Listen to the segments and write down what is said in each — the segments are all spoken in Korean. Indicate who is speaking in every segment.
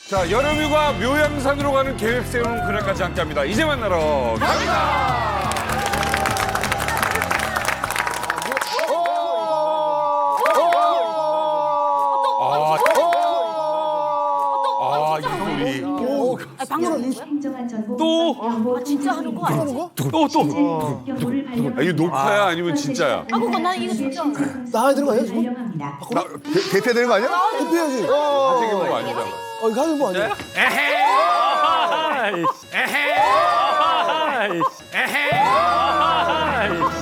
Speaker 1: 자, 여름휴가 묘양산으로 가는 계획 세우는 그날까지 함께합니다. 이제 만나러 갑니다. 이 소리.
Speaker 2: 방금
Speaker 1: 또?
Speaker 2: 진짜 하는 거 아니지?
Speaker 1: 또. 이거 녹화야 아니면 진짜야?
Speaker 2: 그거 난 이거 진짜.
Speaker 3: 나가야 되는 거 아니야 지금?
Speaker 4: 대퇴 되는 거 아니야?
Speaker 3: 대피해야지.
Speaker 1: 하시는 거 아니잖아.
Speaker 3: 이거 하는 거 아니야?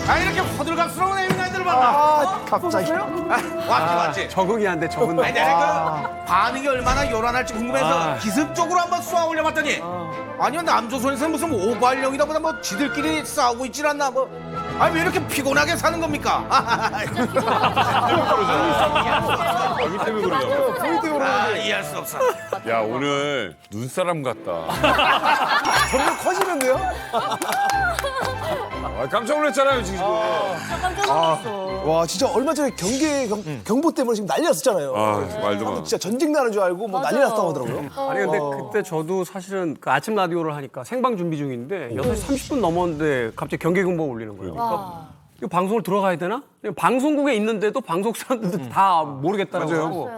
Speaker 5: 아 이렇게 호들갑스러운 애인아이들 만나.
Speaker 3: 갑자기.
Speaker 5: 왔지.
Speaker 4: 적응이 안 돼, 적응.
Speaker 5: 아니 내가 그 반응이 얼마나 요란할지 궁금해서 기습적으로 한번 쏘아 올려봤더니 아니요 남조선에서 무슨 오발령이다 보다 뭐 지들끼리 싸우고 있질 않나 뭐. 아니 왜 이렇게 피곤하게 사는 겁니까?
Speaker 1: 여기 때문에 그러잖아.
Speaker 3: 포인트 그러는데
Speaker 5: 아 이해할 수 없어.
Speaker 1: 야, 오늘 눈사람 같다.
Speaker 3: 점점 커지는데요?
Speaker 1: 깜짝 놀랐잖아요, 지금.
Speaker 2: 깜짝 놀랐어.
Speaker 3: 와 진짜 얼마 전에 경보 때문에 지금 난리 났었잖아요.
Speaker 1: 말도 마.
Speaker 3: 진짜 전쟁 나는 줄 알고 뭐 난리 났다고 하더라고요.
Speaker 6: 아니 근데 그때 저도 사실은 그 아침 라디오를 하니까 생방 준비 중인데 6시 30분 넘었는데 갑자기 경계경보가 울리는 거예요. 그러니까 이거 방송을 들어가야 되나? 방송국에 있는데도 방송 사람들도 다 모르겠다라고 하고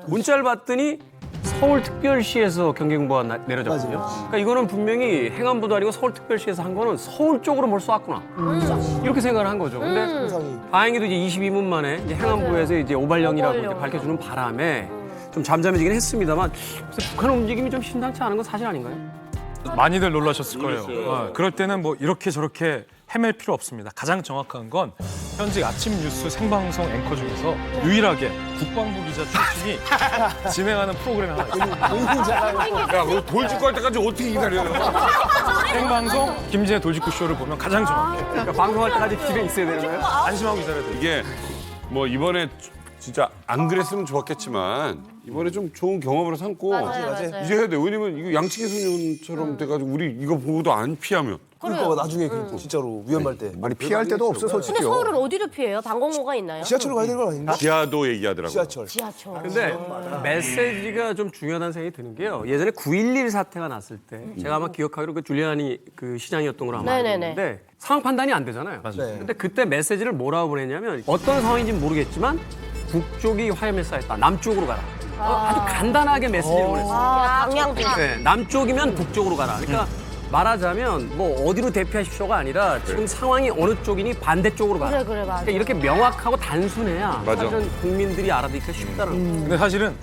Speaker 6: 문자를 봤더니 서울특별시에서 경계경보가 내려졌거든요. 그러니까 이거는 분명히 행안부도 아니고 서울특별시에서 한 거는 서울 쪽으로 뭘 쏘았구나. 이렇게 생각을 한 거죠. 근데 다행히도 이제 22분 만에 이제 행안부에서 이제 오발령이라고 이렇게 밝혀주는 바람에 좀 잠잠해지긴 했습니다만 북한 움직임이 좀 심상치 않은 건 사실 아닌가요?
Speaker 7: 많이들 놀라셨을 거예요. 그럴 때는 뭐 이렇게 저렇게 헤맬 필요 없습니다. 가장 정확한 건 현직 아침 뉴스 생방송 앵커 중에서 유일하게 국방부 기자 출신이 진행하는 프로그램이 하나 있어요.
Speaker 1: 야, 그 돌직구 할 때까지 어떻게 기다려요?
Speaker 7: 생방송 김진애 돌직구 쇼를 보면 가장 정확해요.
Speaker 6: 그러니까 방송할 때까지 집에 있어야 되는 거예요?
Speaker 7: 안심하고 기다려야 돼요.
Speaker 1: 이게 뭐 이번에 진짜 안 그랬으면 좋았겠지만 이번에 좀 좋은 경험으로 삼고
Speaker 2: 맞아요.
Speaker 1: 이제 해야 돼. 왜냐면 이거 양치기 소년처럼 돼가지고 우리 이거 보고도 안 피하면.
Speaker 3: 그러니까 나중에 진짜로 위험할 때
Speaker 4: 아니, 피할 데도 없어,
Speaker 2: 근데
Speaker 4: 솔직히요.
Speaker 2: 서울은 어디로 피해요? 방공호가 있나요?
Speaker 3: 지하철로 가야 되는 건 아닌가?
Speaker 1: 지하도 얘기하더라고.
Speaker 3: 지하철.
Speaker 2: 지하철.
Speaker 6: 근데 메시지가 좀 중요하다는 생각이 드는 게요. 예전에 9.11 사태가 났을 때 제가 아마 기억하기로 그 줄리아니 그 시장이었던 걸로 아마 알고
Speaker 2: 네네네.
Speaker 6: 있는데 상황 판단이 안 되잖아요.
Speaker 3: 네.
Speaker 6: 근데 그때 메시지를 뭐라고 보냈냐면 어떤 상황인지는 모르겠지만 북쪽이 화염에 쌓였다. 남쪽으로 가라. 아주 간단하게 메시지를 보냈어요.
Speaker 2: 방향도.
Speaker 6: 네, 남쪽이면 북쪽으로 가라. 그러니까 말하자면 뭐 어디로 대피하십시오가 아니라 지금 상황이 어느 쪽이니 반대쪽으로 가라.
Speaker 2: 그래, 맞아.
Speaker 6: 그러니까 이렇게 명확하고 단순해야
Speaker 1: 맞아.
Speaker 6: 사실은 국민들이 알아듣기가 쉽다는 거예요.
Speaker 7: 근데 사실은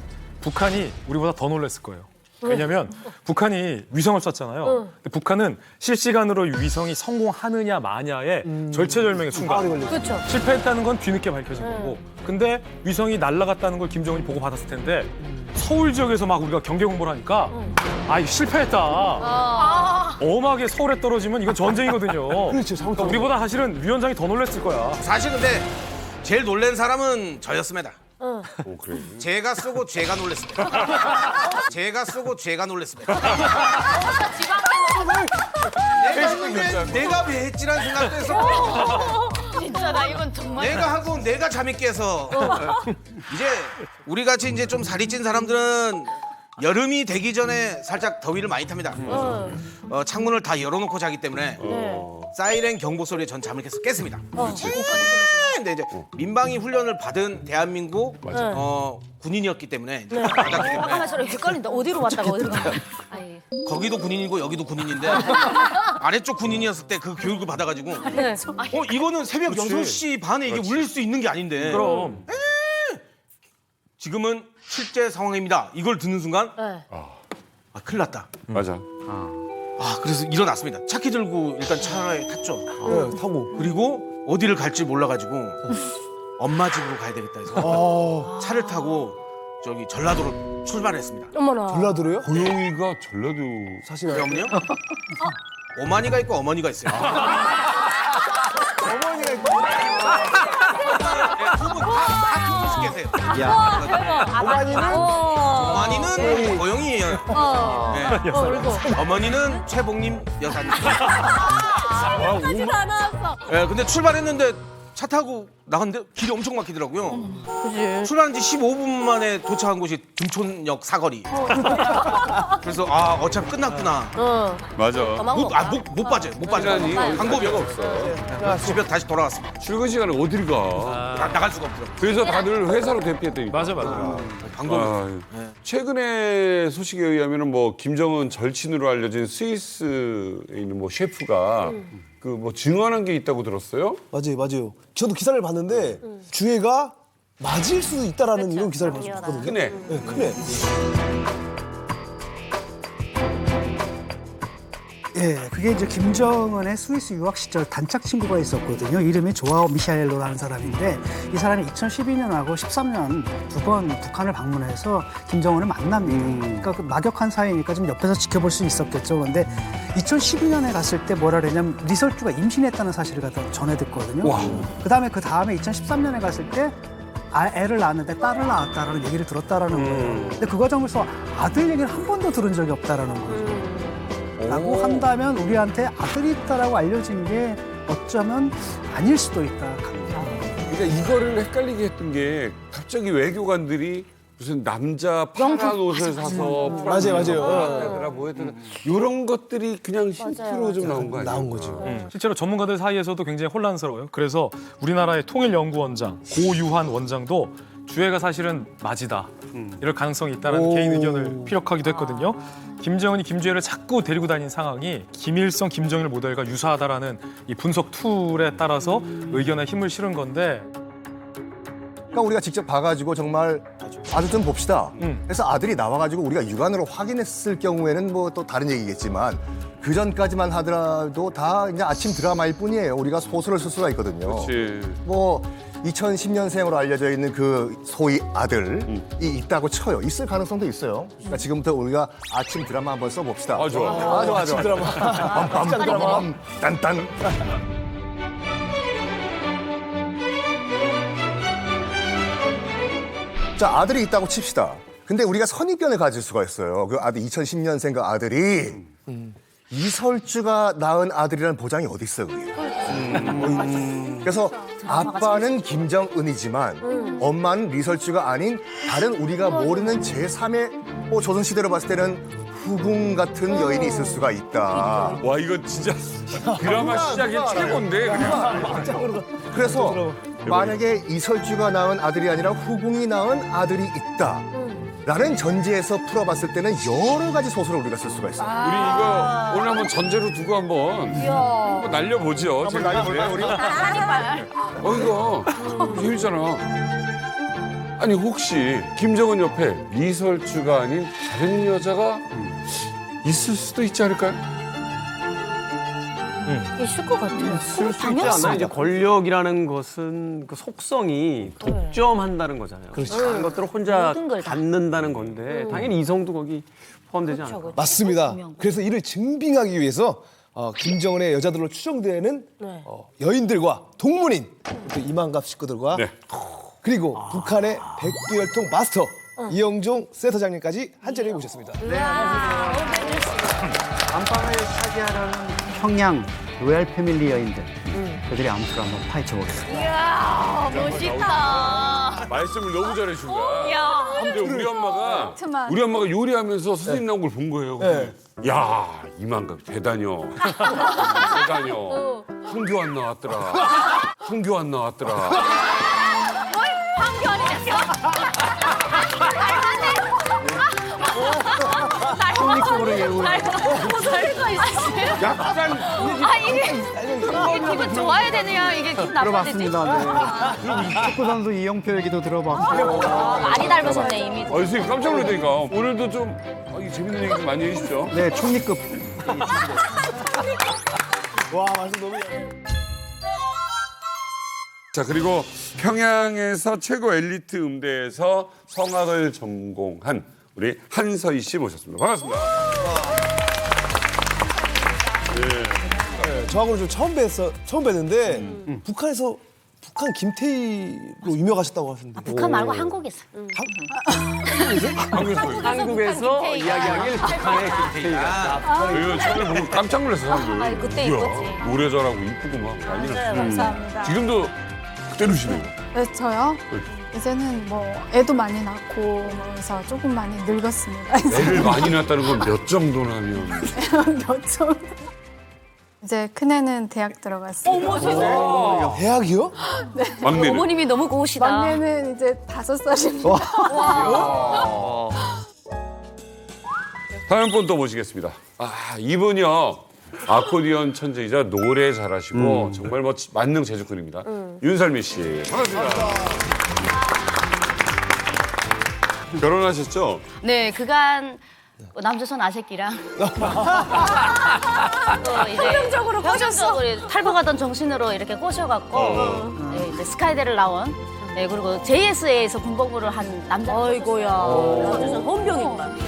Speaker 7: 북한이 우리보다 더 놀랐을 거예요. 왜냐면 북한이 위성을 쐈잖아요. 근데 북한은 실시간으로 위성이 성공하느냐 마냐의 절체절명의 순간.
Speaker 2: 그렇죠.
Speaker 7: 실패했다는 건 뒤늦게 밝혀진 거고. 근데 위성이 날아갔다는 걸 김정은이 보고 받았을 텐데 서울 지역에서 막 우리가 경계 공보를 하니까 아 이거 실패했다. 엄하게 서울에 떨어지면 이건 전쟁이거든요.
Speaker 3: 그렇죠,
Speaker 7: 그러니까 우리보다 사실은 위원장이 더 놀랐을 거야.
Speaker 5: 사실 근데 제일 놀란 사람은 저였습니다.
Speaker 1: 그래.
Speaker 5: 제가 쓰고 제가 놀랐습니다. 제가 쓰고 제가 놀랐습니다. 내가 왜 했지라는 생각도 했었고
Speaker 2: 진짜 나 이건 정말.
Speaker 5: 내가 하고 내가 잠이 깨서 이제 우리 같이 이제 좀 살이 찐 사람들은 여름이 되기 전에 살짝 더위를 많이 탑니다. 창문을 다 열어놓고 자기 때문에 사이렌 경보 소리에 전 잠을 계속 깼습니다. 근데 이제 민방위 훈련을 받은 대한민국 군인이었기 때문에 이제 받았기 때문에
Speaker 2: 아, 저를 헷갈린다. 어디로 왔다가 어디로 갔다. 아니.
Speaker 5: 거기도 군인이고 여기도 군인인데 아래쪽 군인이었을 때 그 교육을 받아가지고
Speaker 2: 네.
Speaker 5: 이거는 새벽 6시 반에 이게 울릴 수 있는 게 아닌데
Speaker 7: 그럼
Speaker 5: 지금은 실제 상황입니다. 이걸 듣는 순간
Speaker 2: 네.
Speaker 5: 큰일 났다.
Speaker 1: 맞아.
Speaker 5: 그래서 일어났습니다. 차키 들고 일단 차에 탔죠.
Speaker 3: 네, 타고.
Speaker 5: 그리고 어디를 갈지 몰라가지고 엄마 집으로 가야 되겠다 해서 차를 타고 저기 전라도로 출발했습니다.
Speaker 2: 어머나.
Speaker 3: 전라도로요?
Speaker 1: 고용이가 전라도
Speaker 3: 사실
Speaker 5: 우리 어머니요? 어머니가 있고 어머니가 있어요.
Speaker 3: 어머니가 있고.
Speaker 5: 두 분씩 계세요.
Speaker 3: 어머니는
Speaker 5: 어머니는 고영이에요.
Speaker 2: 그리고.
Speaker 5: 어머니는 최복님 여사님.
Speaker 2: 하지도 않았어.
Speaker 5: 근데 출발했는데 차 타고 나갔는데 길이 엄청 막히더라고요.
Speaker 2: 그지.
Speaker 5: 출발한 지 15분 만에 도착한 곳이 등촌역 사거리. 그래서 어차피 끝났구나.
Speaker 1: 맞아.
Speaker 5: 못 빠져요. 못 빠져요.
Speaker 1: 시간이
Speaker 5: 방법이
Speaker 1: 없어.
Speaker 5: 집에 다시 돌아왔습니다.
Speaker 1: 출근 시간에 어딜 가?
Speaker 5: 나갈 수가 없더라고요.
Speaker 1: 그래서 다들 회사로 대피했다니까.
Speaker 7: 맞아.
Speaker 5: 방법이
Speaker 1: 최근에 소식에 의하면 뭐 김정은 절친으로 알려진 스위스에 있는 뭐 셰프가 그 뭐 증언한 게 있다고 들었어요?
Speaker 3: 맞아요. 저도 기사를 봤는데 주애가 맞을 수도 있다라는 이런 기사를 봤거든요.
Speaker 1: 크네.
Speaker 3: 네, 크네.
Speaker 8: 예, 그게 이제 김정은의 스위스 유학 시절 단짝 친구가 있었거든요. 이름이 조아오 미샤엘로라는 사람인데 이 사람이 2012년하고 13년 두 번 북한을 방문해서 김정은을 만납니다. 그러니까 그 막역한 사이니까 좀 옆에서 지켜볼 수 있었겠죠. 그런데 2012년에 갔을 때 뭐라 그랬냐면 리설주가 임신했다는 사실을 갖다 전해 듣거든요. 그다음에 2013년에 갔을 때 애를 낳았는데 딸을 낳았다라는 얘기를 들었다라는 거예요. 근데 그 과정에서 아들 얘기를 한 번도 들은 적이 없다라는 거죠. 라고 한다면 우리한테 아들이 있다라고 알려진 게 어쩌면 아닐 수도 있다.
Speaker 1: 그러니까 이거를 헷갈리게 했던 게 갑자기 외교관들이 무슨 남자 파란 옷을 사서
Speaker 3: 맞아요.
Speaker 1: 뭐 했던 이런 것들이 그냥 힌트로 좀 나온 거 아니에요?
Speaker 3: 나온 거죠.
Speaker 7: 실제로 전문가들 사이에서도 굉장히 혼란스러워요. 그래서 우리나라의 통일연구원장 고유한 원장도 주애가 사실은 맞이다. 이럴 가능성이 있다는 개인 의견을 피력하기도 했거든요. 김정은이 김주애를 자꾸 데리고 다닌 상황이 김일성, 김정일 모델과 유사하다라는 이 분석 툴에 따라서 의견에 힘을 실은 건데
Speaker 4: 그러니까 우리가 직접 봐가지고 정말 아들 좀 봅시다. 그래서 아들이 나와가지고 우리가 육안으로 확인했을 경우에는 뭐 또 다른 얘기겠지만 그 전까지만 하더라도 다 이제 아침 드라마일 뿐이에요. 우리가 소설을 쓸 수가 있거든요.
Speaker 1: 그렇지.
Speaker 4: 뭐 2010년생으로 알려져 있는 그 소위 아들이 있다고 쳐요. 있을 가능성도 있어요. 그러니까 지금부터 우리가 아침 드라마 한번 써봅시다.
Speaker 1: 좋아.
Speaker 4: 좋아.
Speaker 3: 아침 드라마.
Speaker 4: 빰빰 드라마 딴딴. 자, 아들이 있다고 칩시다. 근데 우리가 선입견을 가질 수가 있어요. 그 아들 2010년생 그 아들이 이설주가 낳은 아들이라는 보장이 어디 있어요, 그게. 그래서 아빠는 김정은이지만 엄마는 리설주가 아닌 다른 우리가 모르는 제3의 뭐 조선시대로 봤을 때는 후궁 같은 여인이 있을 수가 있다.
Speaker 1: 와 이거 진짜 드라마 시작이 최고인데 그냥.
Speaker 4: 그래서 만약에 이설주가 낳은 아들이 아니라 후궁이 낳은 아들이 있다. 라는 전제에서 풀어봤을 때는 여러 가지 소설을 우리가 쓸 수가 있어요.
Speaker 1: 우리 이거 오늘 한번 전제로 두고 한번 날려보죠.
Speaker 4: 한번 날려볼까요, 우리?
Speaker 1: 이거 재밌잖아. 아니 혹시 김정은 옆에 리설주가 아닌 다른 여자가 있을 수도 있지 않을까요?
Speaker 2: 있을 것 같아요.
Speaker 6: 있을 수 있지 않나요? 이제 권력이라는 것은 그 속성이 독점한다는 거잖아요. 그런 것들을 혼자
Speaker 2: 모든 걸 다.
Speaker 6: 갖는다는 건데 당연히 이성도 거기 포함되지 않을까.
Speaker 3: 맞습니다. 그래서 이를 증빙하기 위해서 김정은의 여자들로 추정되는 여인들과 동문인 또 이만갑 식구들과
Speaker 1: 네.
Speaker 3: 그리고 북한의 백두혈통 마스터 이영종 센터장님까지 한 자리에 모셨습니다.
Speaker 8: 안방을 차지하려는 평양 로얄 패밀리 여인들 그들의 암투를 한번 파헤쳐보겠습니다.
Speaker 2: 이야, 멋있다.
Speaker 1: 말씀을 너무 잘해준 거야.
Speaker 2: 이야.
Speaker 1: 근데 우리 엄마가 요리하면서 선생님 나온 걸 본 거예요. 근데 야 이만갑 대단혀. 대단혀. 황교안 나왔더라. 황교안 나왔더라.
Speaker 2: 황교안이 됐어.
Speaker 8: 손님으로 예우를
Speaker 2: 살가 있어.
Speaker 1: 약간
Speaker 2: 이게 기분 좋아야 되네요. 이게 기분 나빠야 되지.
Speaker 8: 들어봤습니다. 네. 축구 선수 이영표 얘기도 들어봤고
Speaker 2: 많이 닮으셨네 이미.
Speaker 1: 선생님 깜짝 놀라니까 오늘도 좀 이게 재밌는 얘기 좀 많이 해주시죠.
Speaker 8: 네 총리급
Speaker 3: 와 말씀 너무
Speaker 1: 자 그리고 평양에서 최고 엘리트 음대에서 성악을 전공한 우리 한서희 씨 모셨습니다. 반갑습니다.
Speaker 3: 저하고는 좀 처음 뵀는데 북한 김태희로 유명하셨다고 하셨는데
Speaker 2: 북한 말고 한국에서.
Speaker 6: 한국에서 이야기하길 북한의 김태희가.
Speaker 1: 그 처음에 보고 깜짝 놀랐어 사람들.
Speaker 2: 그때
Speaker 1: 뭐야,
Speaker 2: 이뻤지.
Speaker 1: 노래 잘하고 이쁘고 막 난리 났어.
Speaker 2: 감사합니다.
Speaker 1: 지금도 때리시네요.
Speaker 9: 네, 저요? 이제는 뭐 애도 많이 낳고 뭐 그래서 조금 많이 늙었습니다. 이제
Speaker 1: 애를 많이 낳았다는 건 몇 정도나면?
Speaker 9: 몇 점? 이제 큰애는 대학 들어갔어요.
Speaker 2: 어머 세상에.
Speaker 3: 대학이요?
Speaker 1: 막내는?
Speaker 2: 어머님이 너무 고우시다.
Speaker 9: 막내는 이제 5살입니다.
Speaker 1: 다음 분 또 모시겠습니다. 이분이요. 아코디언 천재이자 노래 잘하시고 정말 뭐 만능 재주꾼입니다. 윤설미 씨. 반갑습니다. 결혼하셨죠?
Speaker 2: 네, 그간 남조선 아새끼랑
Speaker 9: 긍정적으로 꼬셨어.
Speaker 2: 탈북하던 정신으로 이렇게 꼬셔갖고 네, 이제 스카이대를 나온 네, 그리고 JSA에서 군복무를 한 남자.
Speaker 10: 아이고야. 남조선 헌병인만.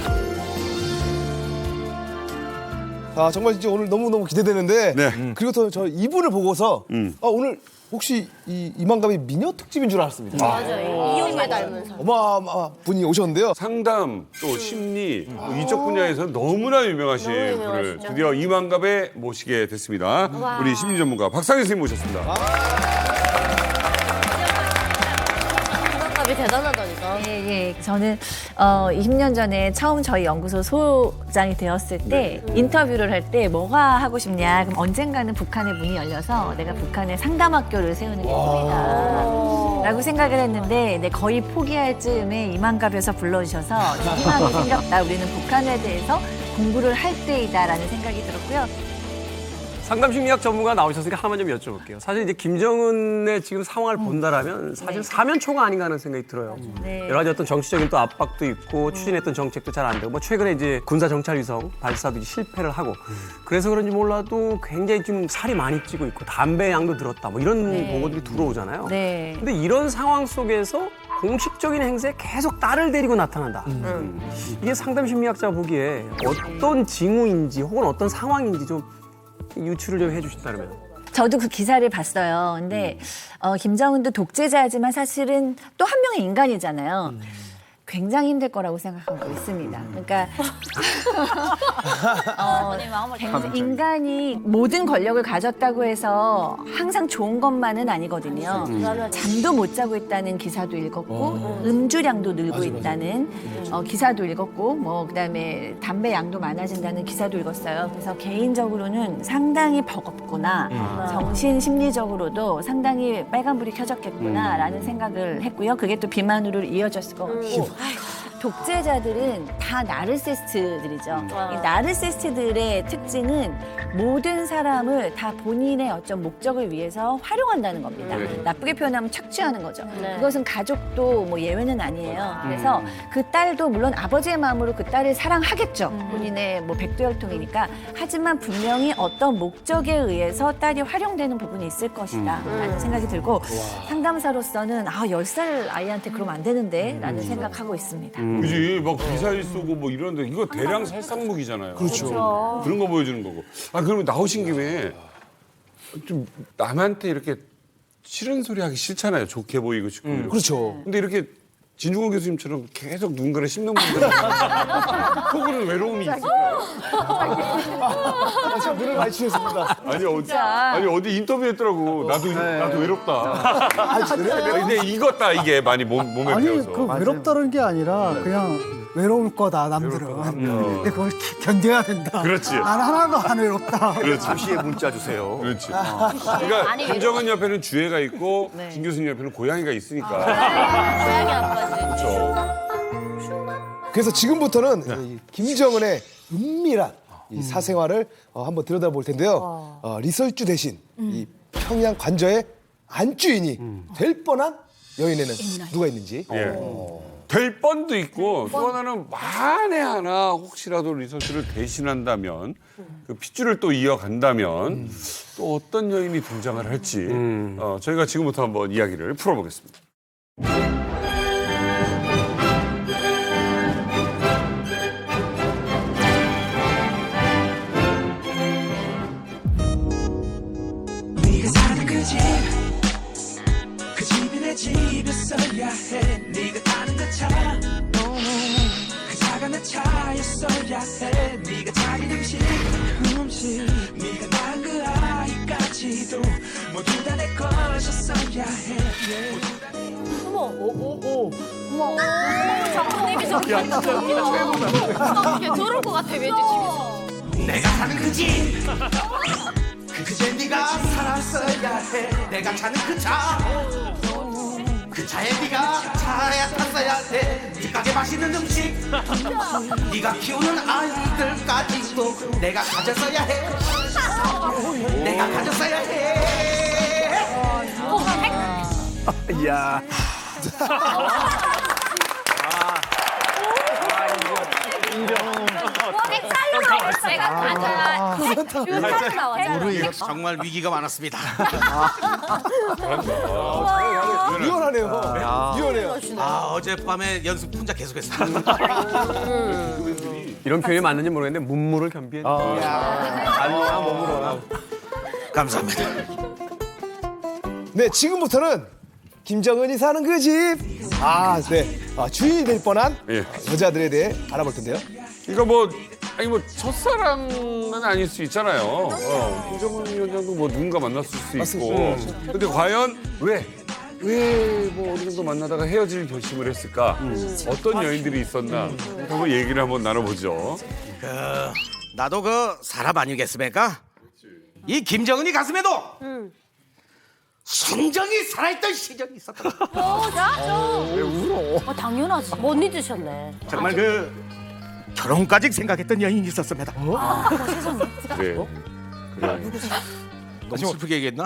Speaker 3: 정말 진짜 오늘 너무너무 기대되는데
Speaker 1: 네.
Speaker 3: 그리고 또 저 이분을 보고서 오늘 혹시 이 이만감이 미녀 특집인 줄 알았습니다.
Speaker 10: 맞아요. 이용에 닮은 사람.
Speaker 3: 어마어마한 분이 오셨는데요.
Speaker 1: 상담 또 심리 이쪽 분야에서 너무나 유명하신
Speaker 10: 너무
Speaker 1: 분을
Speaker 10: 유명하시죠.
Speaker 1: 드디어 이만갑에 모시게 됐습니다. 우리 심리 전문가 박상현 선생님 모셨습니다.
Speaker 10: 생각값이 대단하다니까.
Speaker 11: 예. 저는 20년 전에 처음 저희 연구소 소장이 되었을 때 인터뷰를 할 때 뭐가 하고 싶냐. 그럼 언젠가는 북한의 문이 열려서 내가 북한에 상담학교를 세우는 게 꿈이다. 라고 생각을 했는데 거의 포기할 즈음에 이만갑에서 불러주셔서 희망이 생겼다. 우리는 북한에 대해서 공부를 할 때이다라는 생각이 들었고요.
Speaker 6: 상담 심리학 전문가 나오셨으니까 하나만 좀 여쭤볼게요. 사실 이제 김정은의 지금 상황을 본다라면 사실 사면초가 아닌가 하는 생각이 들어요.
Speaker 11: 네.
Speaker 6: 여러 가지 어떤 정치적인 또 압박도 있고 추진했던 정책도 잘 안 되고 뭐 최근에 이제 군사 정찰 위성 발사도 이제 실패를 하고 그래서 그런지 몰라도 굉장히 좀 살이 많이 찌고 있고 담배 양도 늘었다 뭐 이런 보고들이 들어오잖아요.
Speaker 11: 네.
Speaker 6: 근데 이런 상황 속에서 공식적인 행세에 계속 딸을 데리고 나타난다. 이게 상담 심리학자 보기에 어떤 징후인지 혹은 어떤 상황인지 좀 유추를 좀 해주신다면.
Speaker 11: 저도 그 기사를 봤어요. 근데 김정은도 독재자지만 사실은 또 한 명의 인간이잖아요. 굉장히 힘들 거라고 생각하고 있습니다. 그러니까 인간이 모든 권력을 가졌다고 해서 항상 좋은 것만은 아니거든요. 잠도 못 자고 있다는 기사도 읽었고 음주량도 늘고 있다는 기사도 읽었고 뭐 그다음에 담배 양도 많아진다는 기사도 읽었어요. 그래서 개인적으로는 상당히 버겁구나. 정신 심리적으로도 상당히 빨간불이 켜졌겠구나라는 생각을 했고요. 그게 또 비만으로 이어졌을 것 같고 독재자들은 다 나르시스트들이죠. 이 나르시스트들의 특징은 모든 사람을 다 본인의 어떤 목적을 위해서 활용한다는 겁니다. 나쁘게 표현하면 착취하는 거죠. 그것은 가족도 뭐 예외는 아니에요. 그래서 그 딸도 물론 아버지의 마음으로 그 딸을 사랑하겠죠. 본인의 뭐 백두혈통이니까. 하지만 분명히 어떤 목적에 의해서 딸이 활용되는 부분이 있을 것이다 라는 생각이 들고 상담사로서는 10살 아이한테 그러면 안 되는데 라는 생각하고 있습니다.
Speaker 1: 그지 막 미사일 쏘고 뭐 이런데 이거 대량 살상무기잖아요. 그렇죠. 그런 거 보여주는 거고. 그러면 나오신 김에 좀 남한테 이렇게 싫은 소리 하기 싫잖아요. 좋게 보이고 싶고. 이렇게.
Speaker 3: 그렇죠.
Speaker 1: 근데 이렇게 진중권 교수님처럼 계속 누군가를 씹는 분들은 속으로는 외로움이 있을까요?
Speaker 3: 제가 눈을 많이 치셨습니다.
Speaker 1: 아니 어디 인터뷰했더라고. 나도 외롭다. 근데 익었다 이게 많이 몸에
Speaker 8: 아니
Speaker 1: 배어서.
Speaker 8: 그 외롭다는 게 아니라 그냥 외로울 거다 남들은. 근데 그걸 견뎌야 된다.
Speaker 1: 그렇지.
Speaker 8: 난 하나도 안 외롭다.
Speaker 1: 그렇지.
Speaker 4: 잠시에 문자 주세요.
Speaker 1: 그렇지. 그러니까 김정은 옆에는 주애가 있고 김 교수님 옆에는 고양이가 있으니까.
Speaker 10: 고양이 아빠지.
Speaker 1: 그렇죠.
Speaker 3: 그래서 지금부터는 이 김정은의 은밀한 이 사생활을 한번 들여다볼 텐데요. 리설주 대신 이 평양 관저의 안주인이 될 뻔한 여인에는 누가 있는지.
Speaker 1: 될 뻔도 있고 또 하나는 만에 하나 혹시라도 리서치를 대신한다면 그 핏줄을 또 이어간다면 또 어떤 여인이 등장을 할지 저희가 지금부터 한번 이야기를 풀어보겠습니다.
Speaker 12: 네가 사는 그 집이 내 집이었어야 해. 네가 타는 그 차, 그 차가 내 차였어야 해. 네가 자기 음식, 네가 낳은 그 아이까지도 모두 다 내 것이었어야 해.
Speaker 10: 장모님이 저렇게 저럴 것 같아 왠지 집에서.
Speaker 5: 내가 사는 그 집. 그제 네가 살았어야 해. 내가 차는 그 차. 그 차에 네가 차에 탔어야 해. 네 가게 맛있는 음식. 네가 키우는 아이들까지도 내가 가졌어야 해. 내가 가졌어야 해.
Speaker 6: 이야.
Speaker 5: 정말 위기가 많았습니다.
Speaker 3: 유연하네요. 유연해요.
Speaker 5: 어젯밤에 연습 혼자 계속했어요.
Speaker 6: 이런 표현이 맞는지 모르겠는데 문무를 겸비했네. 알로나 몸으로나.
Speaker 5: 감사합니다.
Speaker 3: 네, 지금부터는 김정은이 사는 그 집. 네. 주인이 될 뻔한
Speaker 1: 예.
Speaker 3: 여자들에 대해 알아볼 텐데요.
Speaker 1: 그러니까 뭐 첫사랑은 아닐 수 있잖아요. 김정은 위원장도 뭐 누군가 만났을 수 있고. 근데 과연 왜 뭐 어느 정도 만나다가 헤어질 결심을 했을까? 어떤 여인들이 있었나? 한번 얘기를 한번 나눠보죠.
Speaker 5: 나도 그 사람 아니겠습니까? 이 김정은이 가슴에도 성정이 살아있던 시절이 있었다.
Speaker 2: 왜 울어? 당연하지.
Speaker 10: 못 잊으셨네.
Speaker 5: 정말 그 결혼까지 생각했던 여인이 있었습니다.
Speaker 1: 그래.
Speaker 5: 너무 슬프게 얘기했나?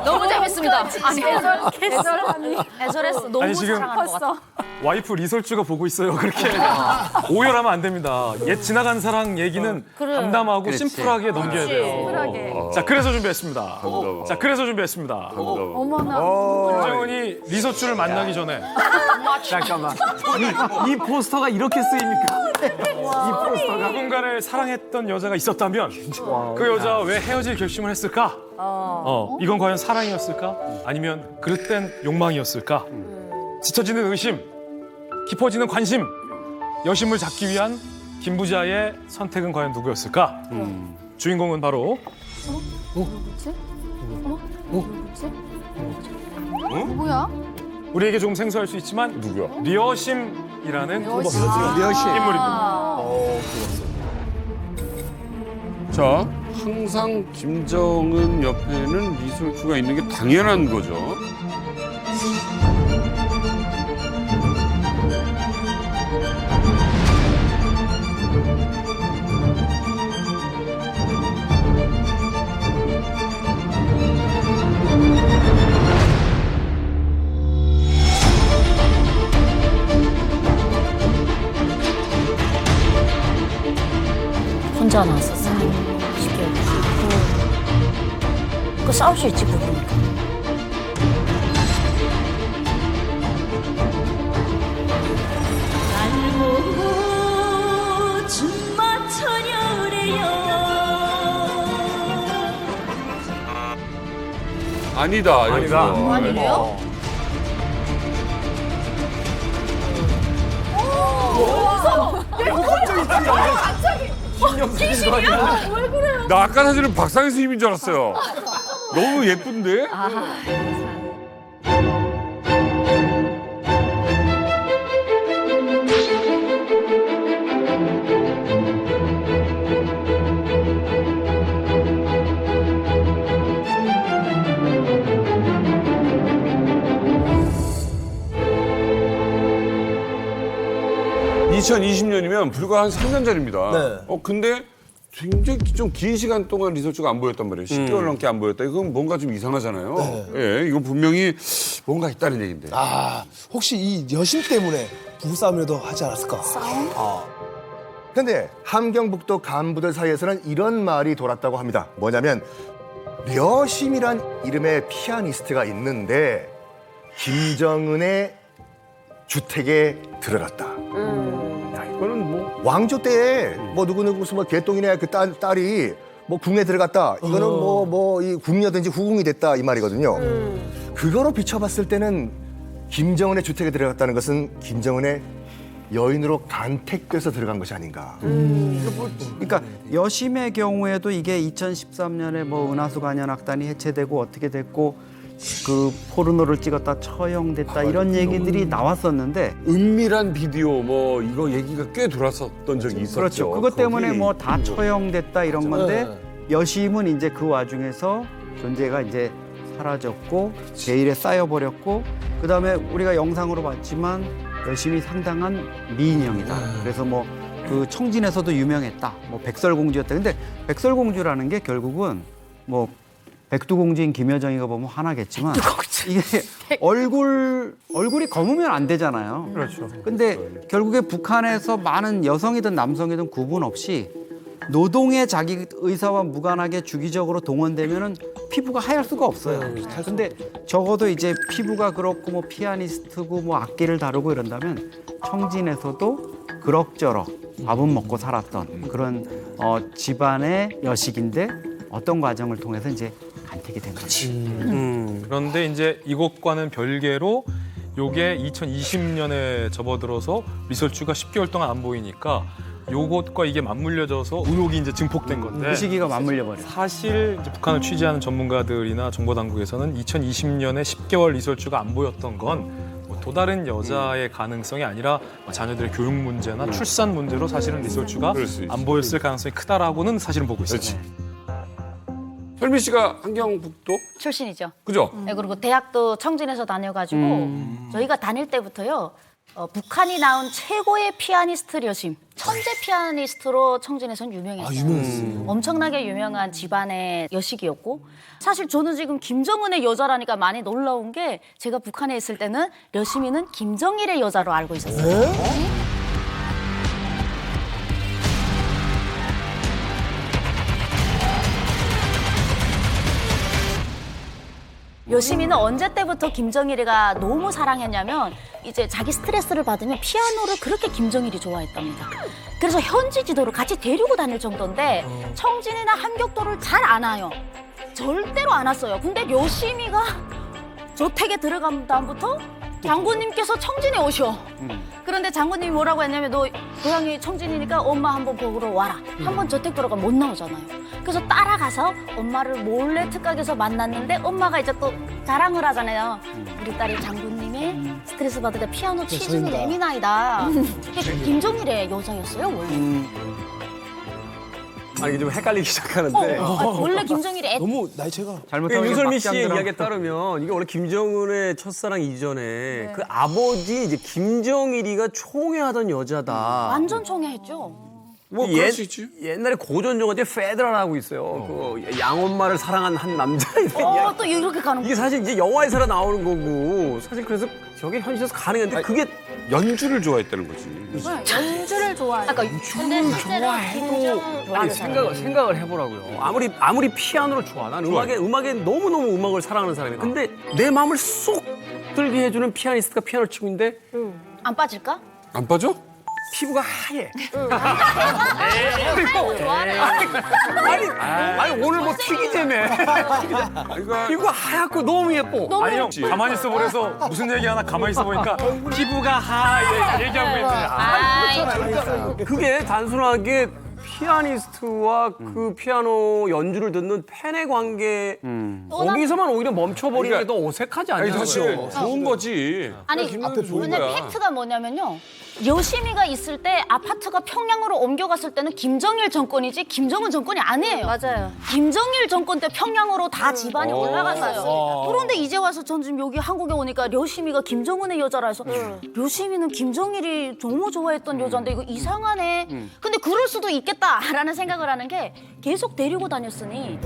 Speaker 2: 너무 재밌습니다. 아니 애절했어. 너무
Speaker 7: 아니, 지금
Speaker 2: 사랑하는 것 같아.
Speaker 7: 와이프 리설주가 보고 있어요. 그렇게 오열하면 안 됩니다. 옛 지나간 사랑 얘기는 담담하고 심플하게 넘겨야 돼요. 자, 그래서 준비했습니다. 자, 그래서 준비했습니다.
Speaker 9: 어머나.
Speaker 7: 김정은이 리서주를 만나기 전에
Speaker 6: 잠깐만. 이 포스터가 이렇게 쓰입니까? 이 포스터가.
Speaker 7: 누군가를 사랑했던 여자가 있었다면 그 여자와 왜 헤어질 결심을 했을까? 이건 과연 사랑이었을까? 아니면 그릇된 욕망이었을까? 짙어지는 의심, 깊어지는 관심, 여심을 잡기 위한 김부자의 선택은 과연 누구였을까? 주인공은 바로
Speaker 9: 뭐야?
Speaker 7: 우리에게 조금 생소할 수 있지만
Speaker 1: 누구야?
Speaker 7: 리어심이라는
Speaker 3: 리어심.
Speaker 7: 인물입니다.
Speaker 1: 자, 항상 김정은 옆에는 리설주가 있는 게 당연한 거죠.
Speaker 2: 혼자 나왔었어. 쉽게. 그 싸울 수 있지 부부니까.
Speaker 1: 아니다.
Speaker 2: 아니에요?
Speaker 1: 나 아까 사진은 박상희 선생님인 줄 알았어요. 너무 예쁜데? (2020년이면) 불과 한 3년 전입니다.
Speaker 3: 네.
Speaker 1: 근데 굉장히 좀 긴 시간 동안 리서치가 안 보였단 말이에요. 10개월 넘게 안 보였다. 이건 뭔가 좀 이상하잖아요. 예, 이건 분명히 뭔가 있다는 얘기인데.
Speaker 3: 혹시 이 여심 때문에 부부싸움이라도 하지 않았을까?
Speaker 4: 근데 함경북도 간부들 사이에서는 이런 말이 돌았다고 합니다. 뭐냐면 려심이란 이름의 피아니스트가 있는데 김정은의 주택에 들어갔다. 야, 이거는 뭐 왕조 때에 뭐 누구누구 무슨 뭐 개똥이네 그 딸이 뭐 궁에 들어갔다. 이거는 뭐 이 궁녀든지 후궁이 됐다 이 말이거든요. 그거로 비춰봤을 때는 김정은의 주택에 들어갔다는 것은 김정은의 여인으로 간택돼서 들어간 것이 아닌가.
Speaker 13: 그러니까 여심의 경우에도 이게 2013년에 뭐 은하수 간현악단이 해체되고 어떻게 됐고 그 포르노를 찍었다 처형됐다 이런 얘기들이 나왔었는데
Speaker 1: 은밀한 비디오 뭐 이거 얘기가 꽤 돌았었던 적이 있었죠.
Speaker 13: 그렇죠. 그것 때문에
Speaker 1: 거기
Speaker 13: 뭐 다 처형됐다 이런 건데 여심은 이제 그 와중에서 존재가 이제 사라졌고 제일에 쌓여버렸고 그다음에 우리가 영상으로 봤지만 여심이 상당한 미인형이다. 그래서 뭐 그 청진에서도 유명했다. 뭐 백설공주였다. 근데 백설공주라는 게 결국은 뭐 백두공주인 김여정이가 보면 하나겠지만 이게 얼굴이 검으면 안 되잖아요.
Speaker 7: 그렇죠.
Speaker 13: 근데 결국에 북한에서 많은 여성이든 남성이든 구분 없이 노동에 자기 의사와 무관하게 주기적으로 동원되면은 피부가 하얄 수가 없어요. 근데 적어도 이제 피부가 그렇고 뭐 피아니스트고 뭐 악기를 다루고 이런다면 청진에서도 그럭저럭 밥은 먹고 살았던 그런 집안의 여식인데 어떤 과정을 통해서 이제 간택이 된 거지.
Speaker 7: 그런데 이제 이것과는 별개로 요게 2020년에 접어들어서 리설주가 10개월 동안 안 보이니까 요것과 이게 맞물려져서 의혹이 이제 증폭된 건데
Speaker 13: 그 시기가 맞물려 버려.
Speaker 7: 사실 이제 북한을 취재하는 전문가들이나 정보당국에서는 2020년에 10개월 리설주가 안 보였던 건 또 다른 여자의 가능성이 아니라 자녀들의 교육 문제나 출산 문제로 사실은 리설주가 안 보였을 가능성이 크다라고는 사실은 보고 있어요.
Speaker 1: 설미 씨가 한경북도
Speaker 2: 출신이죠.
Speaker 1: 그죠?
Speaker 2: 네, 그리고 대학도 청진에서 다녀가지고 저희가 다닐 때부터요. 북한이 낳은 최고의 피아니스트 여심, 천재 피아니스트로 청진에서는 유명했어요. 엄청나게 유명한 집안의 여식이었고 사실 저는 지금 김정은의 여자라니까 많이 놀라운 게 제가 북한에 있을 때는 여심이는 김정일의 여자로 알고 있었어요. 여심이는 언제 때부터 김정일이가 너무 사랑했냐면 이제 자기 스트레스를 받으면 피아노를 그렇게 김정일이 좋아했답니다. 그래서 현지 지도를 같이 데리고 다닐 정도인데 청진이나 함격도를 잘 안 와요. 절대로 안 왔어요. 근데 여심이가 저택에 들어간 다음부터 장군님께서 청진에 오셔. 그런데 장군님이 뭐라고 했냐면 너 고향이 청진이니까 엄마 한번 보러 와라. 한번 저택 들어가면 못 나오잖아요. 그래서 따라가서 엄마를 몰래 특각에서 만났는데 엄마가 이제 또 자랑을 하잖아요. 우리 딸이 장군님의 스트레스 받을 때 피아노 치주는 예민아이다. 김정일의 여자였어요 원래.
Speaker 6: 이게 좀 헷갈리기 시작하는데.
Speaker 2: 원래 김정일이
Speaker 3: 너무 나이 차가.
Speaker 6: 윤설미 씨의 이야기에 따르면 이게 원래 김정은의 첫사랑 이전에 그 아버지 이제 김정일이가 총애하던 여자다.
Speaker 2: 완전 총애했죠.
Speaker 1: 뭐 그럴 수 있지.
Speaker 6: 옛날에 고전 영화 중에 페드라라고 있어요. 그 양엄마를 사랑한 한 남자에 대한 이야기.
Speaker 2: 또 이렇게 가는
Speaker 6: 이게 사실 이제 영화에서 나오는 거고 사실 그래서 저게 현실에서 가능한데 그게
Speaker 1: 연주를 좋아했다는 거지.
Speaker 9: 연주를 좋아해요.
Speaker 2: 근데 실제로
Speaker 6: 아니 생각을 해보라고요. 아무리 피아노를 좋아. 난 음악에 너무너무 음악을 사랑하는 사람이야. 근데 내 마음을 쏙 들게 해주는 피아니스트가 피아노를 치고 있는데
Speaker 2: 안 빠질까?
Speaker 1: 안 빠져?
Speaker 6: 피부가 하얘. 아니 오늘 뭐 튀기자며. 피부가 하얗고 너무 예뻐.
Speaker 7: 아니 형 가만히 있어 보래서 무슨 얘기 하나 가만히 있어 보니까 피부가 하얘 얘기하고 있는데.
Speaker 6: 그게 단순하게 피아니스트와 그 피아노 연주를 듣는 팬의 관계 거기서만 오히려 멈춰버리는 게 더 어색하지
Speaker 1: 아니
Speaker 6: 않냐고요.
Speaker 1: 사실 좋은 거지.
Speaker 2: 아니
Speaker 1: 좋은
Speaker 2: 근데
Speaker 1: 거야.
Speaker 2: 팩트가 뭐냐면요. 여심이가 있을 때 아파트가 평양으로 옮겨갔을 때는 김정일 정권이지 김정은 정권이 아니에요. 맞아요. 김정일 정권 때 평양으로 다 집안이 올라갔어요. 그런데 이제 와서 전 지금 여기 한국에 오니까 여심이가 김정은의 여자라 해서 여심이는 김정일이 너무 좋아했던 여자인데 이거 이상하네. 근데 그럴 수도 있겠다라는 생각을 하는 게 계속 데리고 다녔으니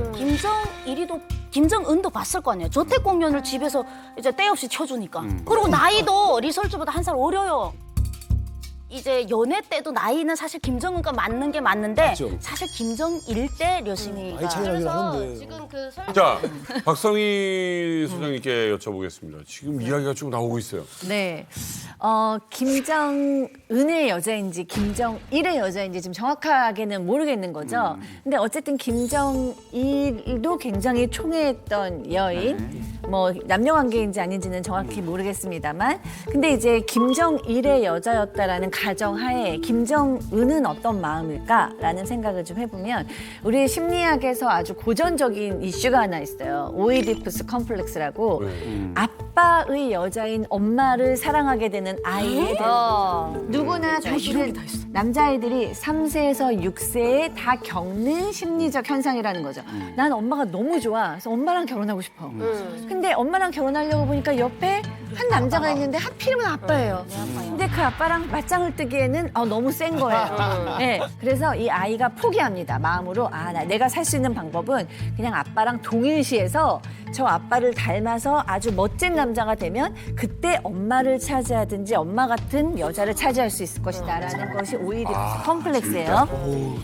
Speaker 2: 김정은도 봤을 거 아니에요. 저택 공연을 집에서 이제 때 없이 쳐주니까. 그리고 나이도 리설주보다 한 살 어려요. 이제 연애 때도 나이는 사실 김정은과 맞는 게 맞는데
Speaker 3: 맞죠.
Speaker 2: 사실 김정일 때 여심이가
Speaker 3: 나이 차이 나긴 하는데.
Speaker 2: 지금 그
Speaker 1: 자, 박성희 소장님께 여쭤보겠습니다. 지금 이야기가 쭉 나오고 있어요.
Speaker 11: 네. 김정은의 여자인지 김정일의 여자인지 지금 정확하게는 모르겠는 거죠. 근데 어쨌든 김정일도 굉장히 총애했던 여인, 뭐 남녀 관계인지 아닌지는 정확히 모르겠습니다만, 근데 이제 김정일의 여자였다라는 가정하에 김정은은 어떤 마음일까라는 생각을 좀 해보면 우리 심리학에서 아주 고전적인 이슈가 하나 있어요. 오이디푸스 컴플렉스라고 아빠의 여자인 엄마를 사랑하게 되는 아이에 대한 누구나 사실은 남자아이들이 3세에서 6세에 다 겪는 심리적 현상이라는 거죠. 난 엄마가 너무 좋아. 그래서 엄마랑 결혼하고 싶어. 근데 엄마랑 결혼하려고 보니까 옆에 한 남자가 있는데 하필이면 아빠예요. 근데 그 아빠랑 맞짱을 뜨기에는 너무 센 거예요. 네, 그래서 이 아이가 포기합니다. 마음으로 내가 살 수 있는 방법은 그냥 아빠랑 동일시해서 저 아빠를 닮아서 아주 멋진 남자가 되면 그때 엄마를 차지하든지 엄마 같은 여자를 차지할 수 있을 것이다라는 것이 오이디푸스 컴플렉스예요.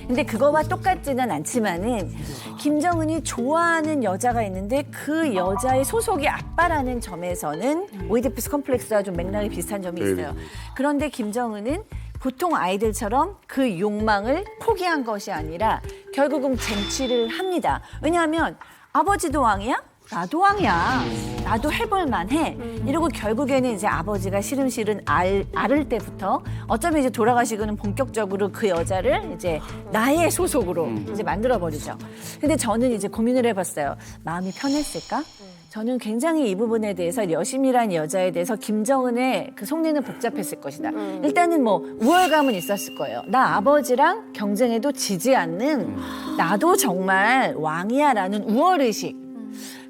Speaker 11: 근데 그거와 똑같지는 않지만은 김정은이 좋아하는 여자가 있는데 그 여자의 소속이 아빠라는 점에서는 오이디푸스 컴플렉스와 좀 맥락이 비슷한 점이 있어요. 그런데 김정은은 보통 아이들처럼 그 욕망을 포기한 것이 아니라 결국은 쟁취를 합니다. 왜냐하면 아버지도 왕이야? 나도 왕이야. 나도 해볼 만해. 이러고 결국에는 이제 아버지가 시름시름 앓을 때부터 어쩌면 이제 돌아가시고는 본격적으로 그 여자를 이제 나의 소속으로 이제 만들어버리죠. 근데 저는 이제 고민을 해봤어요. 마음이 편했을까? 저는 굉장히 이 부분에 대해서 여심이란 여자에 대해서 김정은의 그 속내는 복잡했을 것이다. 일단은 뭐 우월감은 있었을 거예요. 나 아버지랑 경쟁해도 지지 않는 나도 정말 왕이야라는 우월의식.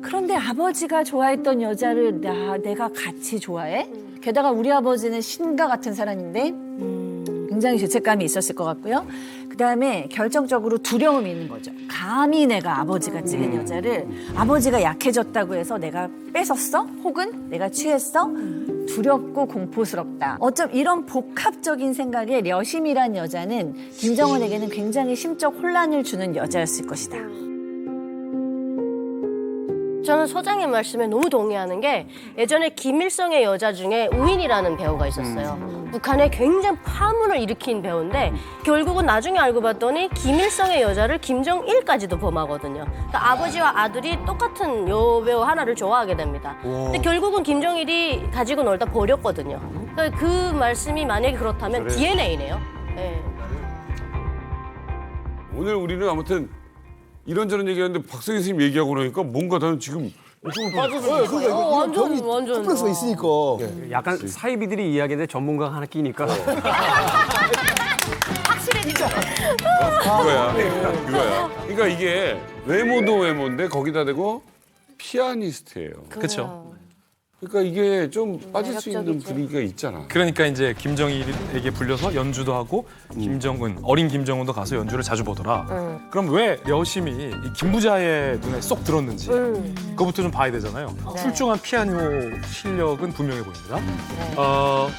Speaker 11: 그런데 아버지가 좋아했던 여자를 내가 같이 좋아해? 게다가 우리 아버지는 신과 같은 사람인데 굉장히 죄책감이 있었을 것 같고요. 그다음에 결정적으로 두려움이 있는 거죠. 감히 내가 아버지가 찍은 여자를 아버지가 약해졌다고 해서 내가 뺏었어? 혹은 내가 취했어? 두렵고 공포스럽다. 어쩜 이런 복합적인 생각에 려심이란 여자는 김정은에게는 굉장히 심적 혼란을 주는 여자였을 것이다.
Speaker 10: 저는 소장님 말씀에 너무 동의하는 게 예전에 김일성의 여자 중에 우인이라는 배우가 있었어요. 북한에 굉장히 파문을 일으킨 배우인데 결국은 나중에 알고 봤더니 김일성의 여자를 김정일까지도 범하거든요. 그러니까 아버지와 아들이 똑같은 여배우 하나를 좋아하게 됩니다. 근데 결국은 김정일이 가지고 놀다 버렸거든요. 그러니까 그 말씀이 만약에 그렇다면 DNA네요. 네.
Speaker 1: 오늘 우리는 아무튼 이런저런 얘기하는데 박성희 선생님 얘기하고 그러니까 뭔가 나는 지금 좀 빠져들어요.
Speaker 10: 완전.
Speaker 3: 컴플렉스가 있으니까.
Speaker 6: 약간 사이비들이 이야기인데 전문가가 하나 끼니까.
Speaker 1: 그거야. 그러니까 이게 외모도 외모인데 거기다 대고 피아니스트예요.
Speaker 7: 그렇죠.
Speaker 1: 그러니까 이게 좀 빠질 수 있는 분위기가 있잖아.
Speaker 7: 그러니까 이제 김정일에게 불려서 연주도 하고 김정은, 어린 김정은도 가서 연주를 자주 보더라. 그럼 왜 여심이 이 김부자의 눈에 쏙 들었는지 그거부터 좀 봐야 되잖아요. 출중한 피아노 실력은 분명해 보입니다.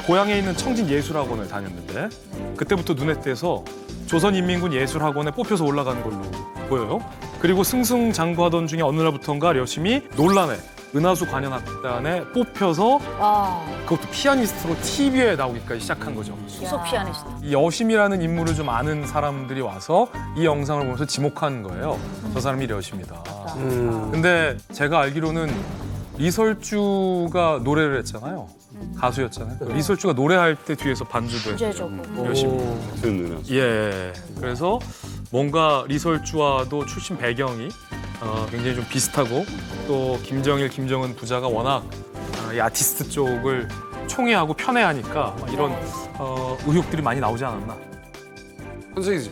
Speaker 7: 고향에 있는 청진예술학원을 다녔는데 그때부터 눈에 띄어서 조선인민군 예술학원에 뽑혀서 올라가는 걸로 보여요. 그리고 승승장구하던 중에 어느 날부터인가 여심이 논란에 은하수 관현악단에 뽑혀서 그것도 피아니스트로 TV에 나오기까지 시작한 거죠.
Speaker 10: 수소 피아니스트.
Speaker 7: 이 여심이라는 인물을 좀 아는 사람들이 와서 이 영상을 보면서 지목한 거예요. 저 사람이 여심이다. 근데 제가 알기로는 리설주가 노래를 했잖아요. 가수였잖아요. 리설주가 노래할 때 뒤에서 반주도 했죠. 여심이. 예. 그래서 뭔가 리설주와도 출신 배경이 굉장히 좀 비슷하고 또 김정일, 김정은 부자가 워낙 이 아티스트 쪽을 총애하고 편애하니까 이런 의혹들이 많이 나오지 않았나.
Speaker 1: 선생님,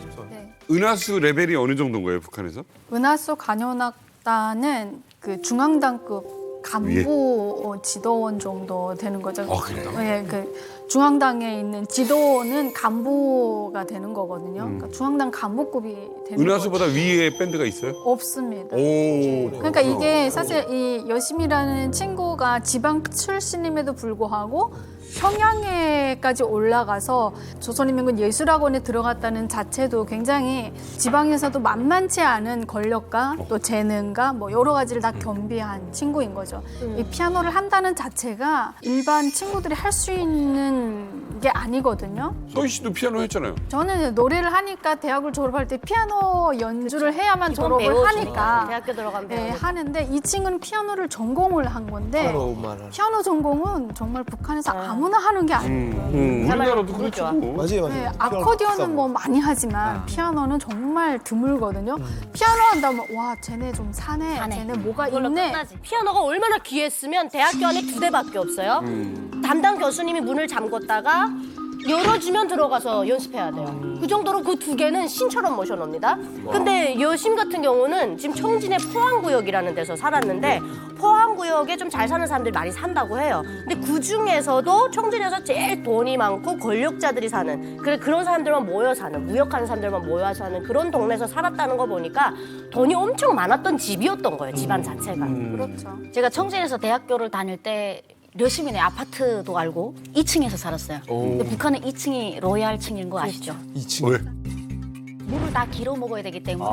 Speaker 1: 은하수 레벨이 어느 정도인 거예요, 북한에서?
Speaker 9: 은하수 관현악단은 그 중앙당급 간부 지도원 정도 되는 거죠.
Speaker 1: 그래요?
Speaker 9: 네, 그 중앙당에 있는 지도원은 간부가 되는 거거든요. 그러니까 중앙당 간부급이 되는
Speaker 1: 은하수보다 위에 밴드가 있어요?
Speaker 9: 없습니다.
Speaker 1: 그러니까
Speaker 9: 그러니까 이게 사실 이 여심이라는 친구가 지방 출신임에도 불구하고 평양에까지 올라가서 조선인민군 예술학원에 들어갔다는 자체도 굉장히 지방에서도 만만치 않은 권력과 또 재능과 뭐 여러 가지를 다 겸비한 친구인 거죠. 이 피아노를 한다는 자체가 일반 친구들이 할 수 있는 게 아니거든요.
Speaker 1: 서희 씨도 피아노 했잖아요.
Speaker 9: 저는 노래를 하니까 대학을 졸업할 때 피아노 연주를 해야만 졸업을
Speaker 10: 배우죠.
Speaker 9: 하니까
Speaker 10: 대학교 들어가면 배우죠.
Speaker 9: 하는데 이 친구는 피아노를 전공을 한 건데 피아노 전공은 정말 북한에서 아무나 하는 게 아니에요.
Speaker 1: 우리나라도 그렇죠.
Speaker 3: 맞아요.
Speaker 9: 네, 아코디언은 뭐 많이 하지만 피아노는 정말 드물거든요. 피아노 한다면 와 쟤네 좀 사네, 쟤네 뭐가 있네.
Speaker 10: 피아노가 얼마나 귀했으면 대학교 안에 2대밖에 없어요. 담당 교수님이 문을 잠궜다가 열어주면 들어가서 연습해야 돼요. 그 정도로 그 2개는 신처럼 모셔놓습니다. 근데 여심 같은 경우는 지금 청진의 포항구역이라는 데서 살았는데 포항구역에 좀 잘 사는 사람들이 많이 산다고 해요. 근데 그 중에서도 청진에서 제일 돈이 많고 권력자들이 사는 그런 사람들만 모여 사는 무역하는 사람들만 모여 사는 그런 동네에서 살았다는 거 보니까 돈이 엄청 많았던 집이었던 거예요. 집안 자체가.
Speaker 9: 그렇죠.
Speaker 2: 제가 청진에서 대학교를 다닐 때 려시민의 아파트도 알고 2층에서 살았어요. 근데 북한은 2층이 로얄층인 거 아시죠?
Speaker 3: 2층. 왜?
Speaker 2: 물을 다 길어 먹어야 되기 때문에.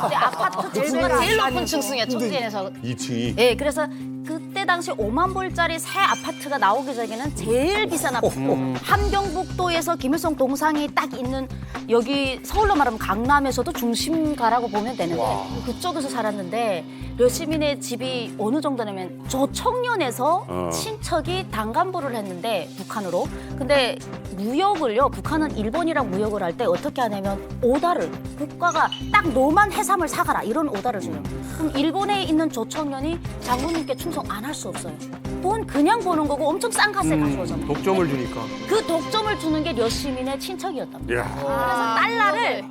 Speaker 2: 근데 아파트 제일 높은 층수예요, 청진에서.
Speaker 1: 2층이.
Speaker 2: 네, 그래서 그때 당시 5만 불짜리 새 아파트가 나오기 전에는 제일 비싼 아파트. 함경북도에서 김일성 동상이 딱 있는 여기 서울로 말하면 강남에서도 중심가라고 보면 되는데 그쪽에서 살았는데 려시민의 집이 어느 정도냐면 저 청년에서 친척이 당간부를 했는데 북한으로. 근데 무역을요, 북한은 일본이랑 무역을 할 때 어떻게 하냐면 오다를 국가가 딱 너만 해삼을 사가라 이런 오다를 줘요. 그럼 일본에 있는 저 청년이 장군님께 충성 안 할 수 없어요. 돈 그냥 버는 거고 엄청 싼 값에 가져오잖아요.
Speaker 6: 독점을 주니까.
Speaker 2: 그 독점을 주는 게 려시민의 친척이었답니다.
Speaker 1: 야.
Speaker 2: 그래서 달러를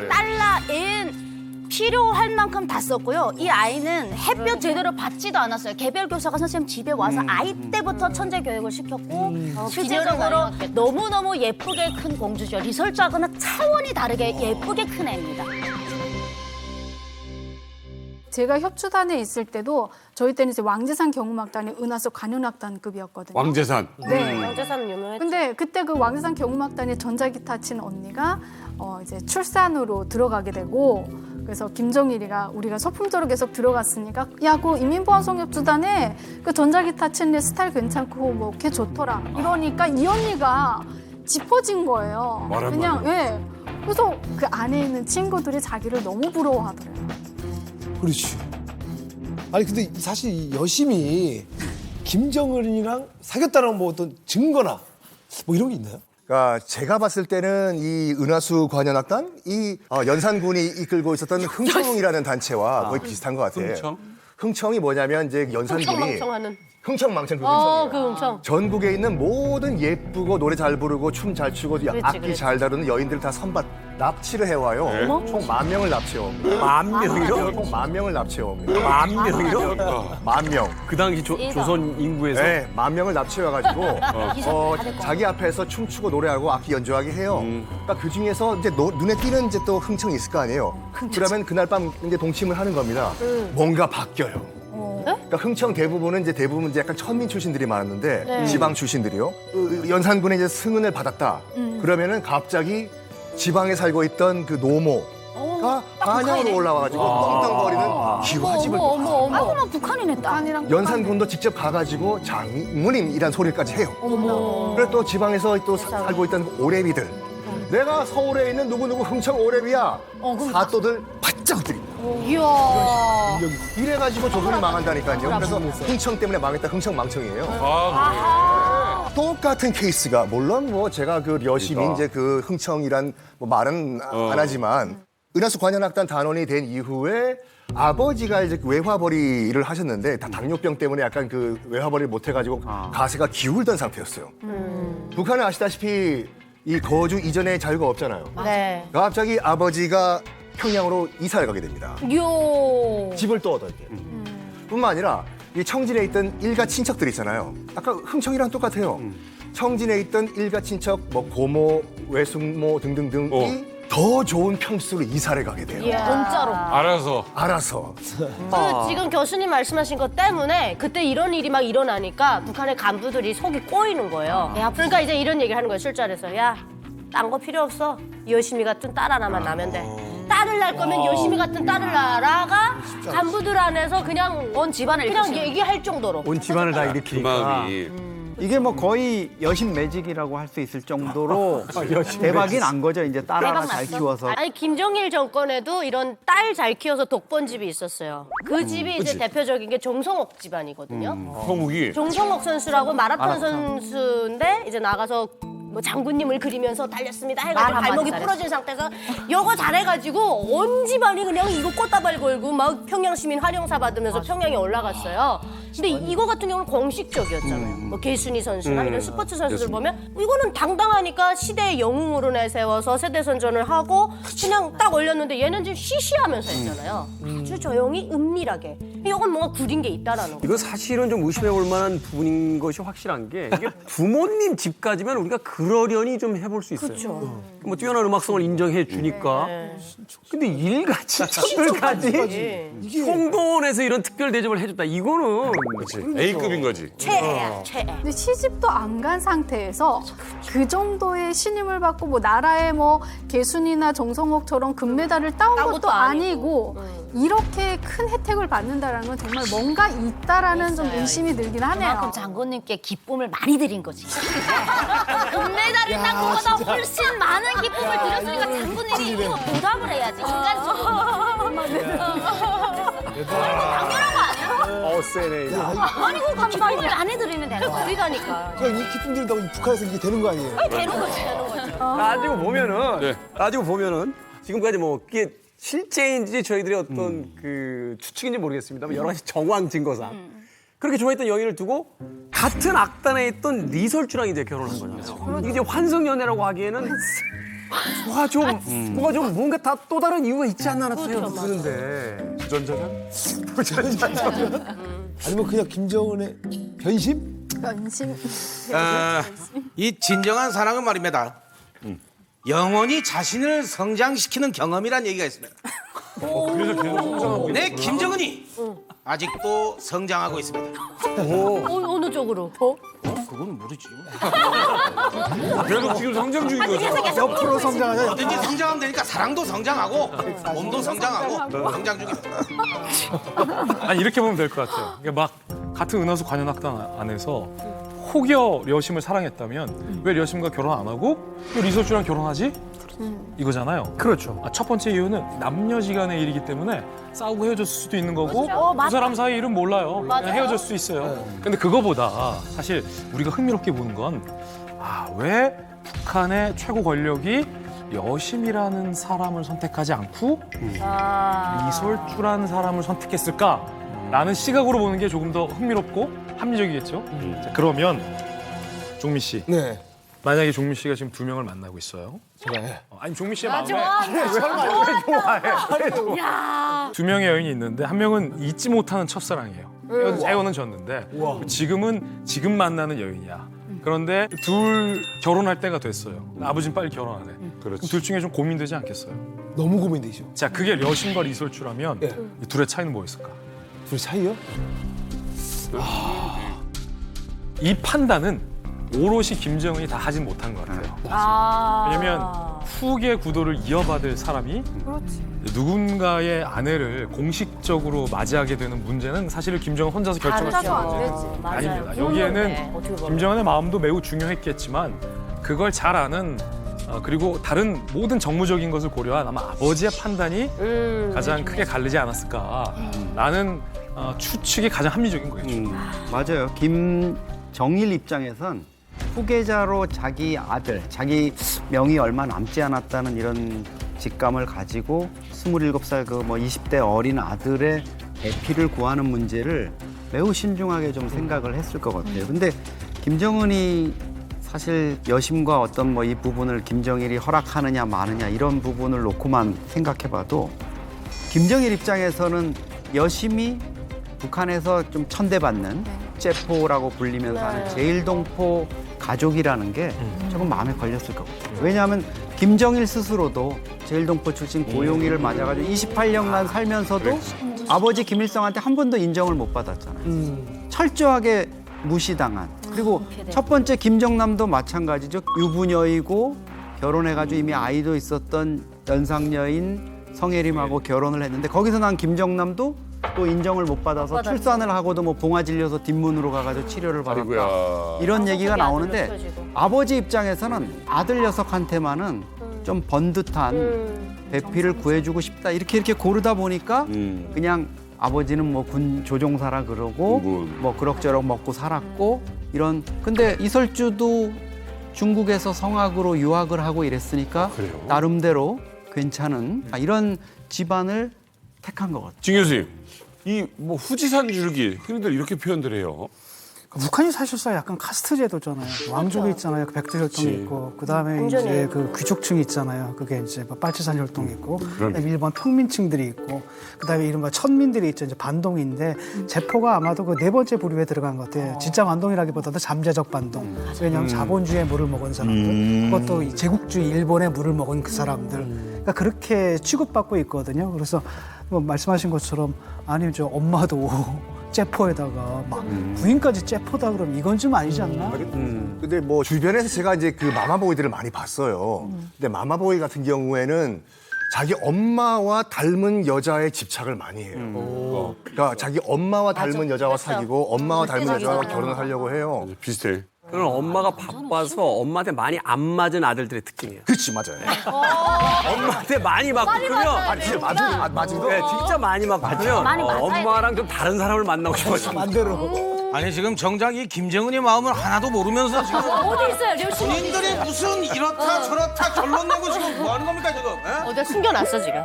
Speaker 2: 달러엔 필요할 만큼 다 썼고요. 이 아이는 햇볕 제대로 받지도 않았어요. 개별 교사가 선생님 집에 와서 아이 때부터 천재 교육을 시켰고 실제적으로 너무너무 예쁘게 큰 공주죠. 리설주하고는 차원이 다르게 예쁘게 큰 애입니다.
Speaker 9: 제가 협주단에 있을 때도 저희 때는 이제 왕재산 경음악단이 은하수 관현악단급이었거든요.
Speaker 1: 왕재산.
Speaker 9: 네.
Speaker 10: 왕재산 유명했죠.
Speaker 9: 근데 그때 그 왕재산 경음악단에 전자기타 치는 언니가 이제 출산으로 들어가게 되고 그래서 김정일이가 우리가 소품조로 계속 들어갔으니까 야, 그 인민보안성협주단에 그 전자기타 치는 애 스타일 괜찮고 뭐 걔 좋더라. 이러니까 이 언니가 짚어진 거예요. 그냥 예. 그래서 그 안에 있는 친구들이 자기를 너무 부러워하더래요.
Speaker 3: 그렇지. 아니 근데 사실 이 여심이 김정은이랑 사귀었다는 뭐 어떤 증거나 뭐 이런 게 있나요?
Speaker 4: 그러니까 제가 봤을 때는 이 은하수 관현악단, 이 연산군이 이끌고 있었던 흥청이라는 단체와 거의 비슷한 것 같아요.
Speaker 1: 흥청?
Speaker 4: 흥청이 뭐냐면 이제 연산군이
Speaker 10: 흥청망청하는.
Speaker 4: 흥청망청 그 흥청이에요.
Speaker 10: 그 흥청.
Speaker 4: 전국에 있는 모든 예쁘고 노래 잘 부르고 춤 잘 추고 악기 잘 다루는 여인들 다 선발 납치를 해와요.
Speaker 1: 네.
Speaker 4: 총 10,000명을 납치해옵니다.
Speaker 6: 10,000명이요?
Speaker 4: 총 10,000명을 납치해옵니다.
Speaker 6: 10,000명이요?
Speaker 4: 10,000명.
Speaker 6: 그 당시 조선 인구에서.
Speaker 4: 네, 10,000명을 납치해와가지고 자기 앞에서 춤추고 노래하고 악기 연주하게 해요. 그러니까 그 중에서 이제 눈에 띄는 이제 또 흥청이 있을 거 아니에요. 그러면 그날 밤 이제 동침을 하는 겁니다. 뭔가 바뀌어요. 그러니까 흥청 대부분은 이제 약간 천민 출신들이 많았는데 지방 출신들이요. 연산군의 이제 승은을 받았다. 그러면은 갑자기 지방에 살고 있던 그 노모가 한양으로 올라와가지고 떵떵거리는 기와집을 또 하죠.
Speaker 2: 아, 그러면 북한이네 딱.
Speaker 4: 연산군도 직접 가가지고 장모님이란 소리까지 해요. 그리고 또 지방에서 또 살고 있던 오래비들. 내가 서울에 있는 누구누구 흥청 오래비야. 사또들 바짝 들입니다.
Speaker 10: 이야.
Speaker 4: 이래가지고 조선이 망한다니까요. 그래서 흥청 때문에 망했다. 흥청망청이에요. 똑같은 케이스가 물론 뭐 제가 그 여심이 이제 그 흥청이란 뭐 말은 안 하지만 은하수 관현악단 단원이 된 이후에 아버지가 이제 외화벌이를 하셨는데 다 당뇨병 때문에 약간 그 외화벌이를 못 해가지고 가세가 기울던 상태였어요. 북한은 아시다시피 이 거주 이전에 자유가 없잖아요.
Speaker 10: 네.
Speaker 4: 갑자기 아버지가 평양으로 이사를 가게 됩니다. 집을 또 얻었대. 뿐만 아니라 이 청진에 있던 일가 친척들 있잖아요. 아까 흥청이랑 똑같아요. 청진에 있던 일가 친척, 뭐 고모, 외숙모 등등등이 더 좋은 평수로 이사를 가게 돼요.
Speaker 10: 진짜로.
Speaker 4: 알아서.
Speaker 10: 그 지금 교수님 말씀하신 것 때문에 그때 이런 일이 막 일어나니까 북한의 간부들이 속이 꼬이는 거예요. 그러니까 이제 이런 얘기를 하는 거예요. 술자리에서. 야, 딴 거 필요 없어. 여심이 같은 딸 하나만 나면 돼. 딸을 낳을 거면 여심이 같은 딸을 낳아라가 간부들 안에서 그냥
Speaker 2: 온 집안을
Speaker 10: 그냥 얘기할 정도로.
Speaker 6: 온 집안을 다 일으키니까.
Speaker 1: 그 마음이.
Speaker 13: 이게 뭐 거의 여신 매직이라고 할 수 있을 정도로 대박이 난 거죠. 이제 딸 하나 잘 키워서.
Speaker 10: 아니 김정일 정권에도 이런 딸 잘 키워서 독번 집이 있었어요. 그 집이 이제 대표적인 게 종성옥 집안이거든요.
Speaker 1: 성욱이
Speaker 10: 종성옥 선수라고 마라톤 선수인데 이제 나가서 뭐 장군님을 그리면서 달렸습니다 해가지고 발목이 부러진 상태에서 요거 잘해가지고 온 집안이 그냥 이거 꽃다발 걸고 막 평양 시민 활용사 받으면서 평양에 올라갔어요. 근데 이거 같은 경우는 공식적이었잖아요. 뭐 개순이 선수나 이런 스포츠 선수들 보면 이거는 당당하니까 시대의 영웅으로 내세워서 세대 선전을 하고 그냥 딱 올렸는데 얘는 지금 시시하면서 했잖아요. 아주 조용히 은밀하게. 이건 뭔가 구린 게 있다라는 거.
Speaker 6: 이거 사실은 좀 의심해 볼 만한 부분인 것이 확실한 게 이게 부모님 집까지면 우리가 그러려니 좀 해볼 수 있어요.
Speaker 10: 그렇죠.
Speaker 6: 뭐 뛰어난 음악성을 인정해 주니까. 근데 일가지 친척들까지 송도원에서 이런 특별 대접을 해줬다. 이거는
Speaker 1: 그렇지. A급인 거지.
Speaker 10: 최애야, 최애.
Speaker 9: 근데 시집도 안 간 상태에서 그 정도의 신임을 받고 뭐 나라의 뭐 개순이나 정성옥처럼 금메달을 따온
Speaker 10: 딴
Speaker 9: 것도
Speaker 10: 것도
Speaker 9: 아니고 이렇게 큰 혜택을 받는다라는 건 정말 뭔가 있다라는 좀 의심이 들긴 하네요.
Speaker 2: 그만큼 장군님께 기쁨을 많이 드린 거지. 금메달을 딴 것보다 훨씬 많은 기쁨을 드렸으니까 장군님이 이거 보답을 해야지. 인간적으로. 당연한 거 아니야?
Speaker 6: 세네.
Speaker 2: 아니 그거 기쁨을 많이 드리면 되는 거야.
Speaker 10: 우리라니까.
Speaker 3: 그냥 이 기쁨 들다고 북한에서 이게 되는 거 아니에요?
Speaker 10: 되는 거지, 되는 거지.
Speaker 6: 따지고 보면은 지금까지 뭐 이게 실제인지 저희들의 어떤 그 추측인지 모르겠습니다만 여러 가지 정황 증거상 그렇게 좋아했던 여인을 두고 같은 악단에 있던 리설주랑 이제 결혼한 거잖아요. 이게 이제 환승연애라고 하기에는 뭐가 좀 뭔가 다 또 다른 이유가 있지 않나 생각이 드는데.
Speaker 1: 부전자전?
Speaker 3: 아니면 그냥 김정은의 변심?
Speaker 9: 변심.
Speaker 5: 이 진정한 사랑은 말입니다. 영원히 자신을 성장시키는 경험이란 얘기가 있습니다.
Speaker 1: 그래서 계속 성장하고
Speaker 5: 네, 김정은이 아직도 성장하고 있습니다.
Speaker 10: 어느 쪽으로?
Speaker 5: 그건 모르지.
Speaker 1: 계속 지금 성장 중인 거죠.
Speaker 3: 옆으로 성장하냐?
Speaker 5: 어딘지 성장하면 되니까 사랑도 성장하고 몸도 성장하고 성장 중입니다.
Speaker 7: 아니 이렇게 보면 될 것 같아요. 이게 막 같은 은하수 관현악단 안에서 혹여 려심을 사랑했다면 왜 려심과 결혼 안 하고 왜 리설주랑 결혼하지? 이거잖아요.
Speaker 6: 그렇죠.
Speaker 7: 첫 번째 이유는 남녀지간의 일이기 때문에 싸우고 헤어졌을 수도 있는 거고
Speaker 2: 맞아.
Speaker 7: 두 사람 사이 일은 몰라요. 그냥
Speaker 2: 맞아요.
Speaker 7: 헤어질 수 있어요. 근데 그거보다 사실 우리가 흥미롭게 보는 건 왜 북한의 최고 권력이 여심이라는 사람을 선택하지 않고 리설주라는 사람을 선택했을까라는 시각으로 보는 게 조금 더 흥미롭고 합리적이겠죠. 자, 그러면 종미 씨.
Speaker 3: 네.
Speaker 7: 만약에 종미 씨가 지금 2명을 만나고 있어요.
Speaker 3: 제가
Speaker 7: 아니 종미 씨의 마음에
Speaker 2: 야.
Speaker 7: 2명의 여인이 있는데 한 명은 잊지 못하는 첫사랑이에요. 헤어졌는데 지금 만나는 여인이야. 그런데 둘 결혼할 때가 됐어요. 아버지는 빨리 결혼 안 해. 그럼 둘 중에 좀 고민되지 않겠어요?
Speaker 3: 너무 고민되죠.
Speaker 7: 자, 그게 려심과 리설주라면 이 둘의 차이는 뭐였을까?
Speaker 3: 둘 사이요?
Speaker 7: 이 판단은 오롯이 김정은이 다 하진 못한 것 같아요. 왜냐면 후계 구도를 이어받을 사람이 누군가의 아내를 공식적으로 맞이하게 되는 문제는 사실 김정은 혼자서 결정할 수
Speaker 9: 혼자서
Speaker 7: 있는
Speaker 9: 안 되지.
Speaker 7: 아닙니다. 여기에는 김정은의 마음도 매우 중요했겠지만 그걸 잘 아는 그리고 다른 모든 정무적인 것을 고려한 아마 아버지의 판단이 가장 크게 갈리지 않았을까라는 추측이 가장 합리적인 거겠죠.
Speaker 13: 맞아요. 김정일 입장에선 후계자로 자기 아들, 자기 명이 얼마 남지 않았다는 이런 직감을 가지고 27살 그 뭐 20대 어린 아들의 대피를 구하는 문제를 매우 신중하게 좀 생각을 했을 것 같아요. 근데 김정은이 사실 여심과 어떤 뭐 이 부분을 김정일이 허락하느냐 마느냐 이런 부분을 놓고만 생각해봐도 김정일 입장에서는 여심이 북한에서 좀 천대받는 째포라고 불리면서 하는 제일동포 가족이라는 게 조금 마음에 걸렸을 것 같아요. 왜냐하면 김정일 스스로도 제일동포 출신 고용일을 맞아가지고 28년간 살면서도 아버지 김일성한테 한 번도 인정을 못 받았잖아요. 철저하게 무시당한. 그리고 첫 번째 김정남도 마찬가지죠. 유부녀이고 결혼해가지고 이미 아이도 있었던 연상녀인 성혜림하고 결혼을 했는데 거기서 난 김정남도 또 인정을 못 받아서 출산을 하고도 뭐 봉화 질려서 뒷문으로 가가지고 치료를 받았다.
Speaker 1: 아이고야.
Speaker 13: 이런 얘기가
Speaker 10: 아들
Speaker 13: 나오는데
Speaker 10: 높여지고.
Speaker 13: 아버지 입장에서는 아들 녀석한테만은 좀 번듯한 배필을 구해주고 싶다. 이렇게 고르다 보니까 그냥 아버지는 뭐 군 조종사라 그러고 뭐 그럭저럭 먹고 살았고 이런. 근데 이설주도 중국에서 성악으로 유학을 하고 이랬으니까 나름대로 괜찮은 이런 집안을 택한 것 같아요.
Speaker 1: 진 교수님, 이 뭐 후지산 줄기 흔히들 이렇게 표현들 해요.
Speaker 8: 북한이 사실상 약간 카스트 제도잖아요. 왕족이 있잖아요. 그 백제 혈통이 있고, 그 다음에 이제 그 귀족층이 있잖아요. 그게 이제 뭐 빨치산 혈통이 있고, 그다음에 일본 평민층들이 있고, 그 다음에 이른바 천민들이 있죠. 이제 반동인데 제포가 아마도 그 네 번째 부류에 들어간 것 같아요. 진짜 반동이라기보다도 잠재적 반동. 왜냐하면 자본주의의 물을 먹은 사람들, 그것도 이 제국주의 일본의 물을 먹은 그 사람들. 그러니까 그렇게 취급받고 있거든요. 그래서 뭐 말씀하신 것처럼 아니 저 엄마도 째포에다가 막 부인까지 째포다 그러면 이건 좀 아니지 않나?
Speaker 4: 근데 뭐 주변에서 제가 이제 그 마마보이들을 많이 봤어요. 근데 마마보이 같은 경우에는 자기 엄마와 닮은 여자에 집착을 많이 해요. 그러니까 자기 엄마와 닮은 여자와 사귀고 엄마와 닮은 여자와 결혼을 하려고 해요.
Speaker 1: 비슷해.
Speaker 6: 그건 엄마가 바빠서 엄마한테 많이 안 맞은 아들들의 특징이에요.
Speaker 4: 그렇지, 맞아요.
Speaker 6: 엄마한테 많이 맞고 그러면
Speaker 4: 아니, 진짜 맞은
Speaker 6: 네, 진짜 많이 맞고 그러면
Speaker 2: 많이 맞아야
Speaker 6: 엄마랑 좀 다른 사람을 만나고 싶어져.
Speaker 3: 반대로.
Speaker 5: 아니 지금 정작 이 김정은의 마음을 하나도 모르면서 지금
Speaker 10: 어디 있어요, 료씨?
Speaker 5: 본인들이 무슨 이렇다 저렇다 결론 내고 지금 뭐 하는 겁니까 지금? 에?
Speaker 10: 어디다 숨겨놨어 지금.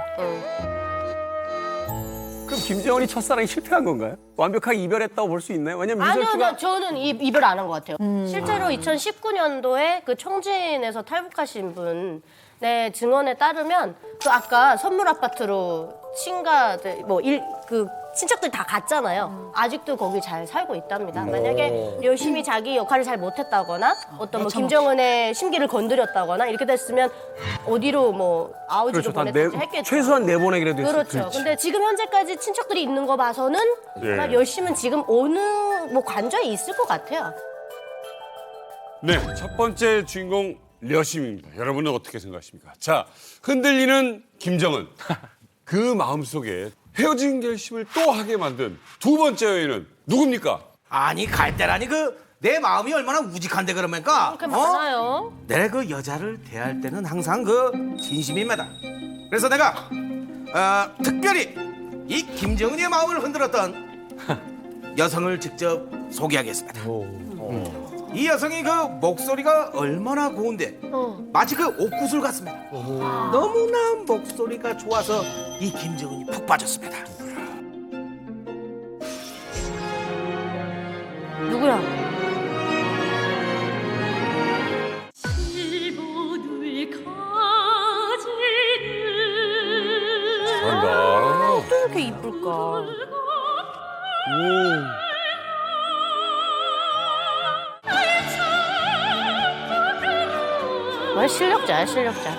Speaker 6: 그럼 김정은이 첫사랑이 실패한 건가요? 완벽하게 이별했다고 볼 수 있나요? 왜냐면
Speaker 10: 아니요,
Speaker 6: 미설주가
Speaker 10: 저는 이별 안 한 것 같아요. 실제로 2019년도에 그 청진에서 탈북하신 분의 증언에 따르면 그 아까 선물 아파트로 친가들 그 친척들 다 갔잖아요. 아직도 거기 잘 살고 있답니다. 만약에 열심히 자기 역할을 잘 못했다거나 어떤 뭐 김정은의 심기를 건드렸다거나 이렇게 됐으면 어디로 뭐 아우지로
Speaker 6: 그렇죠.
Speaker 10: 보냈을지 했겠죠.
Speaker 6: 최소한 내보내기라도 했어요.
Speaker 10: 그렇죠. 근데 지금 현재까지 친척들이 있는 거 봐서는 정말
Speaker 1: 예.
Speaker 10: 열심은 지금 어느 뭐 관저에 있을 것 같아요.
Speaker 1: 네, 첫 번째 주인공 려심입니다. 여러분은 어떻게 생각하십니까? 자, 흔들리는 김정은. 그 마음속에 헤어진 결심을 또 하게 만든 두 번째 여인은 누굽니까?
Speaker 5: 아니 갈 때라니 그 내 마음이 얼마나 우직한데 그러니까
Speaker 10: 그렇게 많아요.
Speaker 5: 내 그 여자를 대할 때는 항상 그 진심입니다. 그래서 내가 특별히 이 김정은의 마음을 흔들었던 여성을 직접 소개하겠습니다. 이 여성이 그 목소리가 얼마나 고운데 마치 그 옥구슬 같습니다. 너무나 목소리가 좋아서 이 김정은이 푹 빠졌습니다.
Speaker 10: 누구야?
Speaker 1: 잘한다.
Speaker 10: 또 이렇게 이쁠까? 와, 실력자야, 실력자.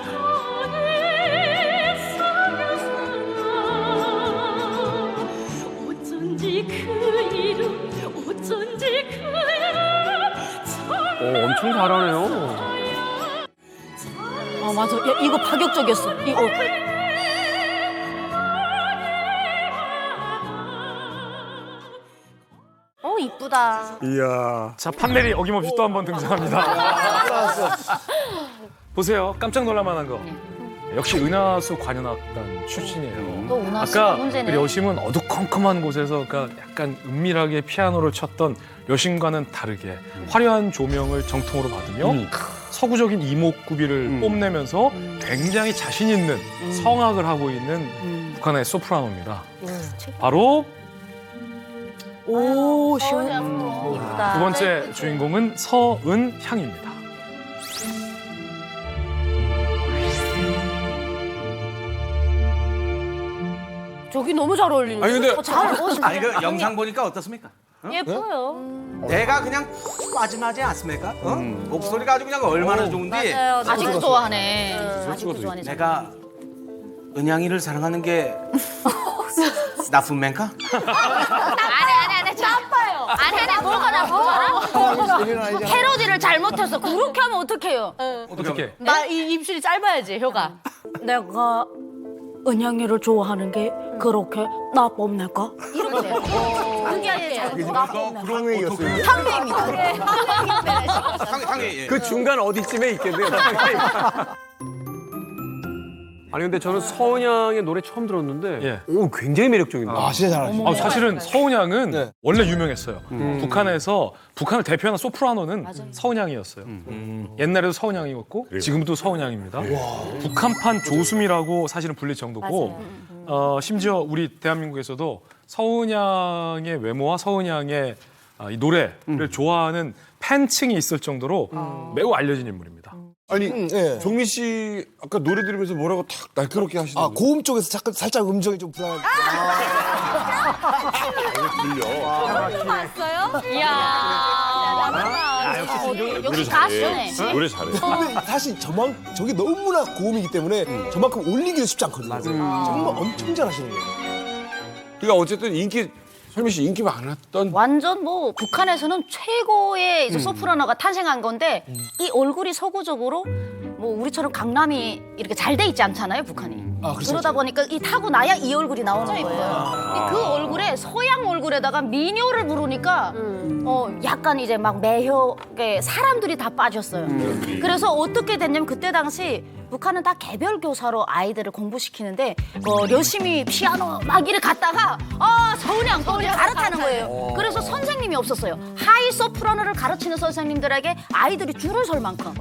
Speaker 12: 어쩐지 그 이름 어쩐지 그 이름
Speaker 6: 엄청 잘하네요.
Speaker 2: 아 맞아. 야, 이거 파격적이었어. 이거.
Speaker 10: 이쁘다.
Speaker 7: 이야. 자, 판넬이 어김없이 또 한 번 등장합니다. 보세요. 깜짝 놀랄만한 거. 역시 은하수 관현악단 출신이에요.
Speaker 2: 또 은하수가
Speaker 7: 아까
Speaker 2: 문제네.
Speaker 7: 그 여심은 어두컴컴한 곳에서 그러니까 약간 은밀하게 피아노를 쳤던 여심과는 다르게 화려한 조명을 정통으로 받으며 서구적인 이목구비를 뽐내면서 굉장히 자신 있는 성악을 하고 있는 북한의 소프라노입니다. 바로
Speaker 10: 오, 시원해. 이쁘다.
Speaker 7: 두 번째 주인공은 서은향입니다.
Speaker 10: 저기 너무 잘 어울리는데.
Speaker 1: 아니, 근데-
Speaker 10: 잘 어울리는데.
Speaker 5: 아니 그 영상 보니까 어떻습니까?
Speaker 10: 예뻐요.
Speaker 5: 내가 그냥 빠짐하지 않습니까? 목소리가 아주 그냥 얼마나 좋은데
Speaker 10: 맞아요.
Speaker 2: 아직도 좋아하네. 아직도 좋아하네.
Speaker 5: 내가 은양이를 사랑하는 게 나쁜 맹가?
Speaker 2: 아니 나빠요. 아니 뭐가 패러디를 잘못했어. 그렇게 하면 어떡해요?
Speaker 7: 어떻게?
Speaker 10: 나 이 입술이 짧아야지, 혀가.
Speaker 2: 내가 은영이를 좋아하는 게 그렇게 나쁩니까? 이렇게 돼요. 그게 아니라 나쁩니까?
Speaker 4: 그러네였어요.
Speaker 2: 상대입니다.
Speaker 5: 상해. 예.
Speaker 6: 그 중간 어디쯤에 있겠네요. 아니 근데 저는 서은양의 노래 처음 들었는데
Speaker 7: 예.
Speaker 6: 오 굉장히 매력적인데.
Speaker 3: 아, 진짜 잘하시네.
Speaker 7: 아, 사실은 서은양은
Speaker 3: 네.
Speaker 7: 원래 유명했어요. 북한을 대표하는 소프라노는 서은양이었어요. 옛날에도 서은양이었고 지금도 서은양입니다. 북한판 조수미라고 사실은 불릴 정도고 심지어 우리 대한민국에서도 서은양의 외모와 서은양의 이 노래를 좋아하는 팬층이 있을 정도로 매우 알려진 인물입니다.
Speaker 1: 아니
Speaker 3: 예.
Speaker 1: 종민 씨 아까 노래 들으면서 뭐라고 탁 날카롭게
Speaker 3: 아,
Speaker 1: 하시던데.
Speaker 3: 고음 쪽에서 잠깐 살짝 음정이 좀 불안한.
Speaker 2: 역시 가수네.
Speaker 1: 노래 잘해.
Speaker 3: 근데 사실 저게 너무나 고음이기 때문에 저만큼 올리기도 쉽지 않거든요. 정말 엄청 잘하시는 거예요.
Speaker 1: 그러니까 어쨌든 설미 씨 인기 많았던.
Speaker 2: 완전 뭐 북한에서는 최고의 이제 소프라노가 탄생한 건데 이 얼굴이 서구적으로 뭐 우리처럼 강남이 이렇게 잘 돼 있지 않잖아요, 북한이.
Speaker 3: 아, 그렇죠.
Speaker 2: 그러다 보니까 이 타고 나야 이 얼굴이 나오는 거예요. 근데 그 얼굴에 서양 얼굴에다가 미녀를 부르니까 약간 이제 막 매력에 사람들이 다 빠졌어요. 그래서 어떻게 됐냐면 그때 당시 북한은 다 개별 교사로 아이들을 공부시키는데 열심히 피아노 막 이래 갔다가 서은양 갈아타는 거예요. 그래서 선생님이 없었어요. 하이 소프라노를 가르치는 선생님들에게 아이들이 줄을 설 만큼.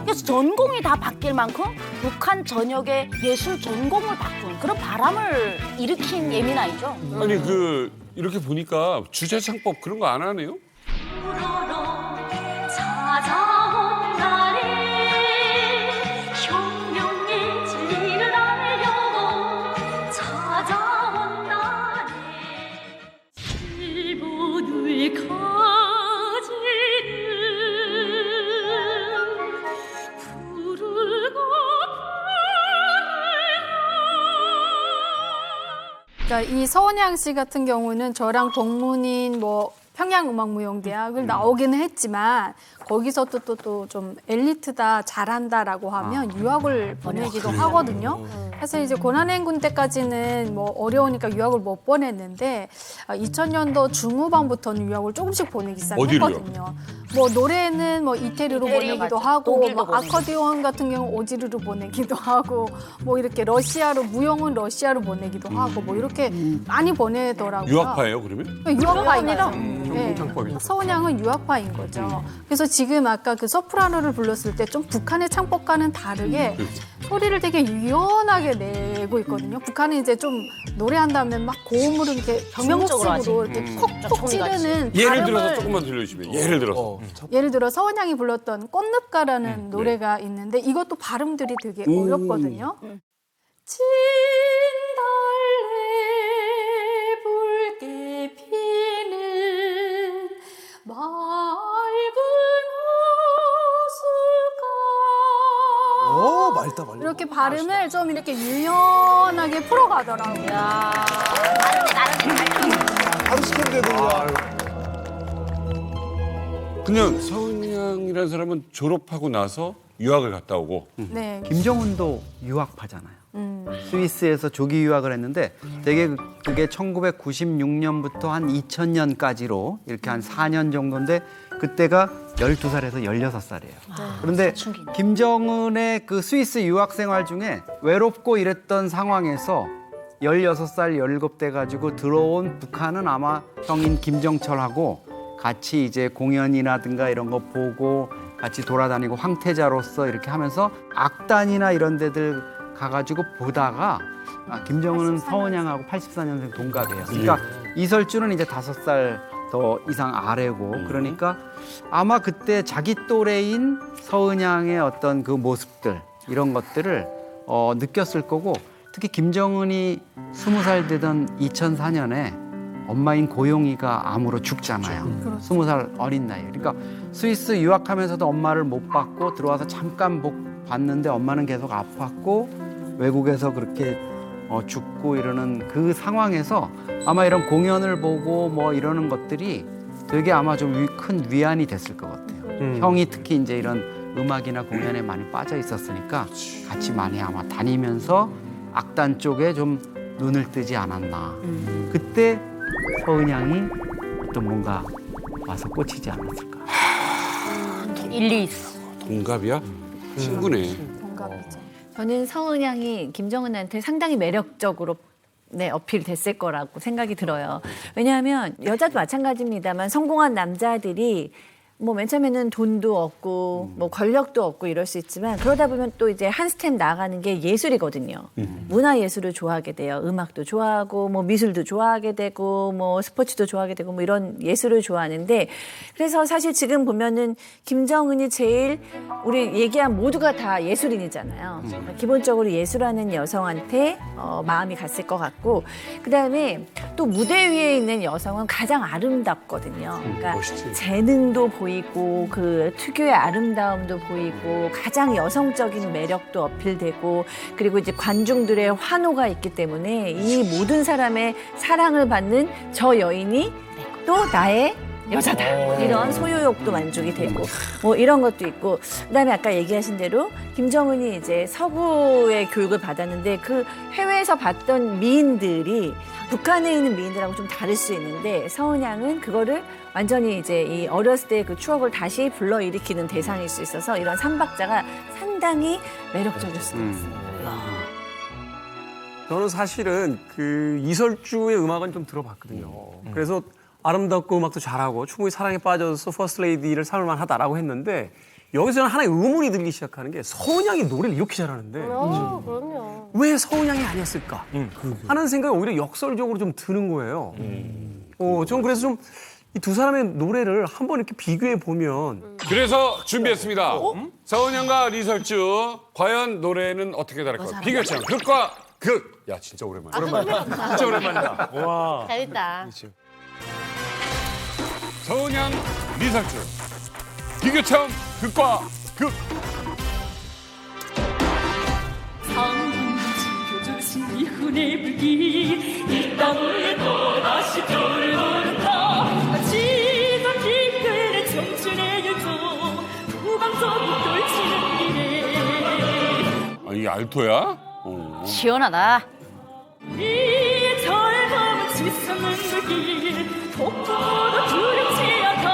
Speaker 2: 그래서 전공이 다 바뀔 만큼 북한 전역의 예술 전공을 바꾼 그런 바람을 일으킨 예민아이죠.
Speaker 1: 아니 이렇게 보니까 주제창법 그런 거 안 하네요?
Speaker 12: 찾아온 날에 혁명의 진리를 알려고 찾아온 날에 일본을 가지는 부르고
Speaker 9: 그러니까 이 서은양 씨 같은 경우는 저랑 동문인 평양음악무용대학을 나오기는 했지만 거기서 또 좀 엘리트다 잘한다라고 하면 유학을 보내기도 하거든요. 사실 이제 고난행군 때까지는 어려우니까 유학을 못 보냈는데 2000년도 중후반부터는 유학을 조금씩 보내기 시작했거든요. 노래는 이태리로 보내기도 하고 아코디언 같은 경우 오지르로 보내기도 하고 이렇게 러시아로 무용은 러시아로 보내기도 하고 이렇게 많이 보내더라고요.
Speaker 1: 유학파예요 그러면?
Speaker 9: 유학파입니다.
Speaker 6: 창법이죠.
Speaker 9: 서은양은 유학파인 거죠. 그래서 지금 아까 그 소프라노를 불렀을 때 좀 북한의 창법과는 다르게 소리를 되게 유연하게 내고 있거든요. 북한은 이제 좀 노래한다면 막 고음으로 이렇게
Speaker 2: 혁명적으로 하지.
Speaker 9: 이렇게 콕콕 찌르는
Speaker 1: 예를 들어서
Speaker 9: 발음을
Speaker 1: 조금만 들려주시면. 예를 들어서.
Speaker 9: 예를 들어 서은양이 불렀던 꽃늪가라는 노래가 있는데 이것도 발음들이 되게 어렵거든요. 진달래 붉게 피는 맑은 호수가
Speaker 3: 맑다.
Speaker 9: 이렇게 발음을 좀 이렇게 유연하게 풀어가더라고요.
Speaker 3: 바로 시켰는데
Speaker 1: 그냥 서은양이라는 사람은 졸업하고 나서 유학을 갔다 오고.
Speaker 9: 네.
Speaker 13: 김정은도 유학파잖아요. 스위스에서 조기 유학을 했는데 되게 그게 1996년부터 한 2000년까지로 이렇게 한 4년 정도인데 그때가 12살에서 16살이에요. 그런데 김정은의 그 스위스 유학 생활 중에 외롭고 이랬던 상황에서 16살, 17대 가지고 들어온 북한은 아마 형인 김정철하고 같이 이제 공연이라든가 이런 거 보고 같이 돌아다니고 황태자로서 이렇게 하면서 악단이나 이런 데들 가가지고 보다가 김정은은 서은양하고 84년생 동갑이에요. 그러니까 이설주는 이제 5살 더 이상 아래고 그러니까 아마 그때 자기 또래인 서은양의 어떤 그 모습들 이런 것들을 느꼈을 거고 특히 김정은이 20살 되던 2004년에 엄마인 고용이가 암으로 죽잖아요. 20살 어린 나이에. 그러니까 스위스 유학하면서도 엄마를 못 봤고 들어와서 잠깐 봤는데 엄마는 계속 아팠고 외국에서 그렇게 죽고 이러는 그 상황에서 아마 이런 공연을 보고 이러는 것들이 되게 아마 좀 큰 위안이 됐을 것 같아요. 형이 특히 이제 이런 음악이나 공연에 많이 빠져 있었으니까 같이 많이 아마 다니면서 악단 쪽에 좀 눈을 뜨지 않았나. 그때 서은양이 어떤 뭔가 와서 꽂히지 않았을까.
Speaker 2: 일리 있어.
Speaker 1: 동갑이야? 친구네.
Speaker 9: 동갑이죠.
Speaker 11: 저는 서은양이 김정은한테 상당히 매력적으로 어필됐을 거라고 생각이 들어요. 왜냐하면 여자도 마찬가지입니다만 성공한 남자들이 뭐 맨 처음에는 돈도 없고 뭐 권력도 없고 이럴 수 있지만 그러다 보면 또 이제 한 스텝 나아가는 게 예술이거든요. 문화 예술을 좋아하게 돼요. 음악도 좋아하고 뭐 미술도 좋아하게 되고 뭐 스포츠도 좋아하게 되고 뭐 이런 예술을 좋아하는데 그래서 사실 지금 보면은 김정은이 제일 우리 얘기한 모두가 다 예술인이잖아요. 그러니까 기본적으로 예술하는 여성한테 마음이 갔을 것 같고 그다음에 또 무대 위에 있는 여성은 가장 아름답거든요. 그러니까 재능도 보이고 그 특유의 아름다움도 보이고 가장 여성적인 매력도 어필되고 그리고 이제 관중들의 환호가 있기 때문에 이 모든 사람의 사랑을 받는 저 여인이 또 나의 여자다 이런 소유욕도 만족이 되고 뭐 이런 것도 있고 그다음에 아까 얘기하신 대로 김정은이 이제 서구의 교육을 받았는데 그 해외에서 봤던 미인들이 북한에 있는 미인들하고 좀 다를 수 있는데 서은양은 그거를 완전히 이제 이 어렸을 때 그 추억을 다시 불러일으키는 대상일 수 있어서 이런 삼박자가 상당히 매력적일 수가 있어요.
Speaker 6: 저는 사실은 그 이설주의 음악은 좀 들어봤거든요. 그래서 아름답고 음악도 잘하고 충분히 사랑에 빠져서 퍼스트 레이디를 삼을 만하다라고 했는데 여기서 저는 하나의 의문이 들기 시작하는 게 서은양이 노래를 이렇게 잘하는데
Speaker 10: 그럼요.
Speaker 6: 왜 서은양이 아니었을까 하는 생각이 오히려 역설적으로 좀 드는 거예요. 전 그래서 좀 이 두 사람의 노래를 한번 이렇게 비교해 보면
Speaker 1: 그래서 준비했습니다. 서은양과 리설주 과연 노래는 어떻게 다를까요? 비교처럼 극과 극. 야 진짜 오랜만이야. 진짜 오랜만이다. 와.
Speaker 10: 잘했다.
Speaker 1: 서은양, 리설주 비교처럼 극과 극.
Speaker 12: 지켜주신 이훈의 불길 이 땅을 또다시 별을 오른다 지던 길들의 청춘의 열정 후방적으로 떨치는 길에
Speaker 1: 아 이게 알토야?
Speaker 2: 시원하다.
Speaker 12: 우리의 젊음은 지솟는 불길 폭풍으로 두렵지 않다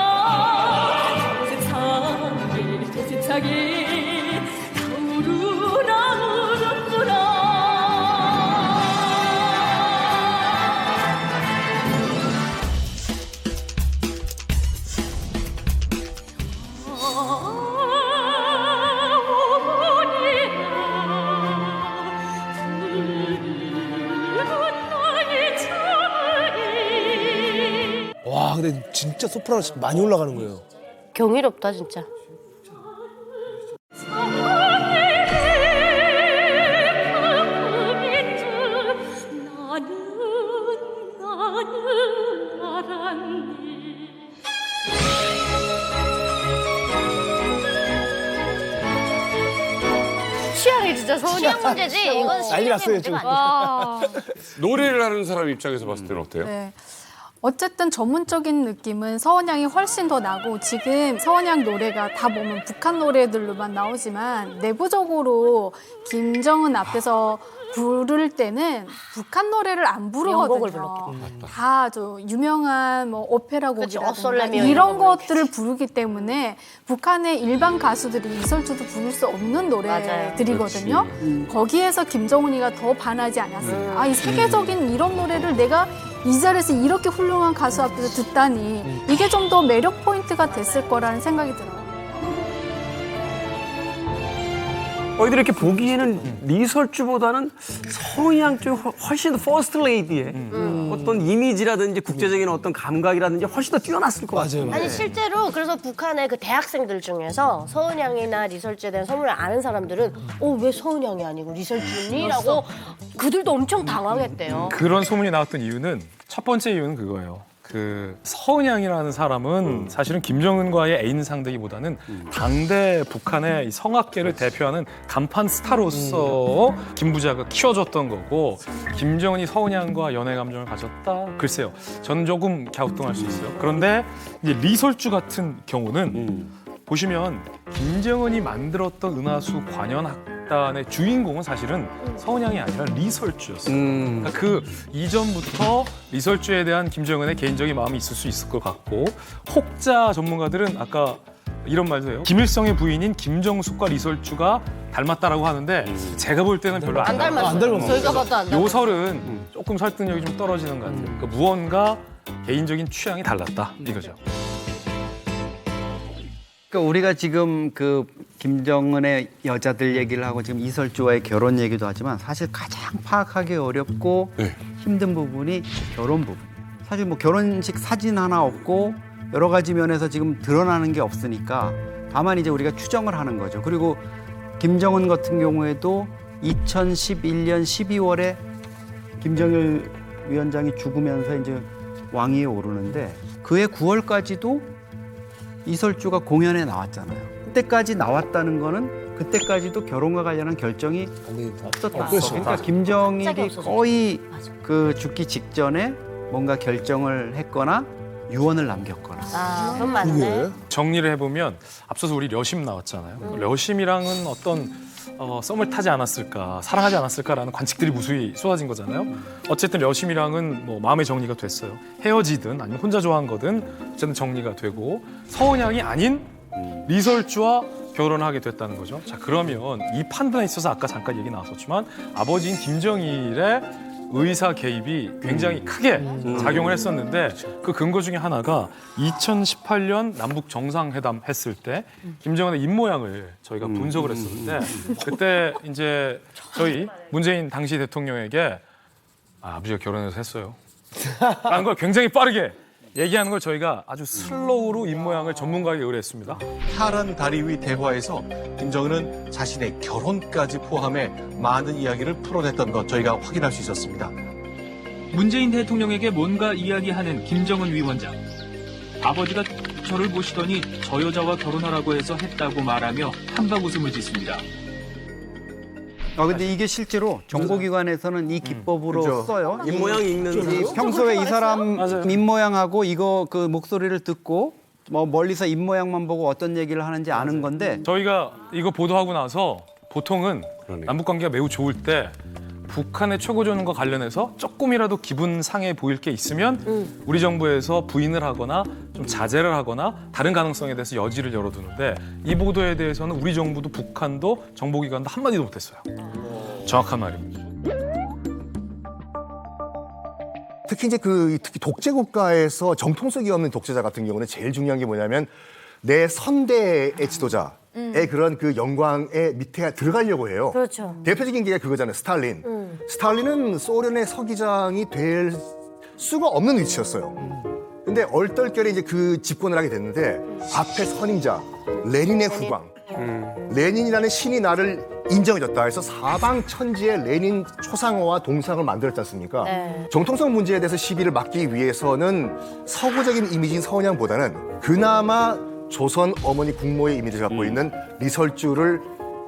Speaker 12: 도세차게 타오르라 무릎구나
Speaker 3: 와, 근데 진짜 소프라노 많이 올라가는 거예요.
Speaker 10: 경이롭다 진짜.
Speaker 2: 취향이 진짜 취향 문제지. 이건
Speaker 3: 난리 났어요,
Speaker 2: 문제가 아니야.
Speaker 1: 노래를 하는 사람 입장에서 봤을 때는 어때요?
Speaker 9: 네. 어쨌든 전문적인 느낌은 서은양이 훨씬 더 나고 지금 서은양 노래가 다 보면 북한 노래들로만 나오지만 내부적으로 김정은 앞에서 부를 때는 북한 노래를 안
Speaker 2: 영곡을
Speaker 9: 부르거든요. 다 저 유명한 뭐 오페라 곡이라든가
Speaker 10: 어설레미오
Speaker 9: 이런
Speaker 10: 이런 거
Speaker 9: 것들을 부르기 때문에 북한의 일반 가수들이 이설주도 부를 수 없는 노래들이거든요. 거기에서 김정은이가 더 반하지 않았을까. 아, 이 세계적인 이런 노래를 내가 이 자리에서 이렇게 훌륭한 가수 앞에서 듣다니 이게 좀 더 매력 포인트가 됐을 거라는 생각이 들어요.
Speaker 6: 저희들 이렇게 보기에는 리설주보다는 서은양 쪽이 훨씬 더 퍼스트 레이디의 어떤 이미지라든지 국제적인 어떤 감각이라든지 훨씬 더 뛰어났을 것 같아요.
Speaker 10: 아니 실제로 그래서 북한의 그 대학생들 중에서 서은양이나 리설주에 대한 소문을 아는 사람들은 왜 서은양이 아니고 리설주니?라고 그들도 엄청 당황했대요.
Speaker 7: 그런 소문이 나왔던 이유는 첫 번째 이유는 그거예요. 그 서은양이라는 사람은 사실은 김정은과의 애인 상대기보다는 당대 북한의 이 성악계를 대표하는 간판 스타로서 김 부자가 키워줬던 거고 김정은이 서은양과 연애 감정을 가졌다? 글쎄요. 저는 조금 갸우뚱할 수 있어요. 그런데 이제 리설주 같은 경우는 보시면 김정은이 만들었던 은하수 관현악단 결단의 주인공은 사실은 서은양이 아니라 리설주였어요. 그러니까 그 이전부터 리설주에 대한 김정은의 개인적인 마음이 있을 수 있을 것 같고 혹자 전문가들은 아까 이런 말도 해요. 김일성의 부인인 김정숙과 리설주가 닮았다라고 하는데 제가 볼 때는 별로 안 닮았어요.
Speaker 10: 저희가 봐도 안 닮았어요.
Speaker 7: 요 설은 조금 설득력이 좀 떨어지는 것 같아요. 그러니까 무언가 개인적인 취향이 달랐다 이거죠.
Speaker 13: 그러니까 우리가 지금 그 김정은의 여자들 얘기를 하고 지금 이설주와의 결혼 얘기도 하지만 사실 가장 파악하기 어렵고 힘든 부분이 결혼 부분이에요. 사실 뭐 결혼식 사진 하나 없고 여러 가지 면에서 지금 드러나는 게 없으니까 다만 이제 우리가 추정을 하는 거죠. 그리고 김정은 같은 경우에도 2011년 12월에 김정일 위원장이 죽으면서 이제 왕위에 오르는데 그해 9월까지도 이설주가 공연에 나왔잖아요. 그때까지 나왔다는 거는 그때까지도 결혼과 관련한 결정이 없었다. 그러니까 김정일이 거의 그 죽기 직전에 뭔가 결정을 했거나 유언을 남겼거나.
Speaker 10: 아, 그건 맞네.
Speaker 7: 정리를 해보면 앞서서 우리 려심 나왔잖아요. 려심이랑은 어떤 썸을 타지 않았을까, 사랑하지 않았을까라는 관측들이 무수히 쏟아진 거잖아요. 어쨌든 려심이랑은 뭐 마음의 정리가 됐어요. 헤어지든 아니면 혼자 좋아한 거든 어쨌든 정리가 되고 서은양이 아닌 리설주와 결혼을 하게 됐다는 거죠. 자, 그러면 이 판단에 있어서 아까 잠깐 얘기 나왔었지만 아버지인 김정일의 의사 개입이 굉장히 크게 작용을 했었는데 그 근거 중에 하나가 2018년 남북 정상회담 했을 때 김정은의 입모양을 저희가 분석을 했었는데 그때 이제 저희 문재인 당시 대통령에게 아버지가 결혼해서 했어요 라는 걸 굉장히 빠르게 얘기하는 걸 저희가 아주 슬로우로 입모양을 전문가에게 의뢰했습니다.
Speaker 14: 파란 다리 위 대화에서 김정은은 자신의 결혼까지 포함해 많은 이야기를 풀어냈던 것 저희가 확인할 수 있었습니다.
Speaker 15: 문재인 대통령에게 뭔가 이야기하는 김정은 위원장. 아버지가 저를 보시더니 저 여자와 결혼하라고 해서 했다고 말하며 한박 웃음을 짓습니다.
Speaker 13: 근데 이게 실제로 정보기관에서는 이 기법으로 써요.
Speaker 6: 입모양이 있는
Speaker 13: 평소에 이 사람 입모양하고 이거 그 목소리를 듣고 뭐 멀리서 입모양만 보고 어떤 얘기를 하는지 아는 건데
Speaker 7: 저희가 이거 보도하고 나서 보통은 남북관계가 매우 좋을 때 북한의 최고조원과 관련해서 조금이라도 기분 상해 보일 게 있으면 우리 정부에서 부인을 하거나 좀 자제를 하거나 다른 가능성에 대해서 여지를 열어두는데 이 보도에 대해서는 우리 정부도 북한도 정보기관도 한마디도 못했어요. 정확한 말입니다.
Speaker 4: 특히 이제 특히 독재 국가에서 정통성이 없는 독재자 같은 경우는 제일 중요한 게 뭐냐면 내 선대의 지도자의 그런 그 영광의 밑에 들어가려고 해요.
Speaker 10: 그렇죠.
Speaker 4: 대표적인 게 그거잖아요. 스탈린. 스탈린은 소련의 서기장이 될 수가 없는 위치였어요. 근데 얼떨결에 이제 그 집권을 하게 됐는데 앞에 선임자 레닌의 후광. 레닌이라는 신이 나를 인정해줬다 해서 사방천지에 레닌 초상화와 동상을 만들었지 않습니까? 정통성 문제에 대해서 시비를 막기 위해서는 서구적인 이미지인 서은양보다는 그나마 조선 어머니 국모의 이미지를 갖고 있는 리설주를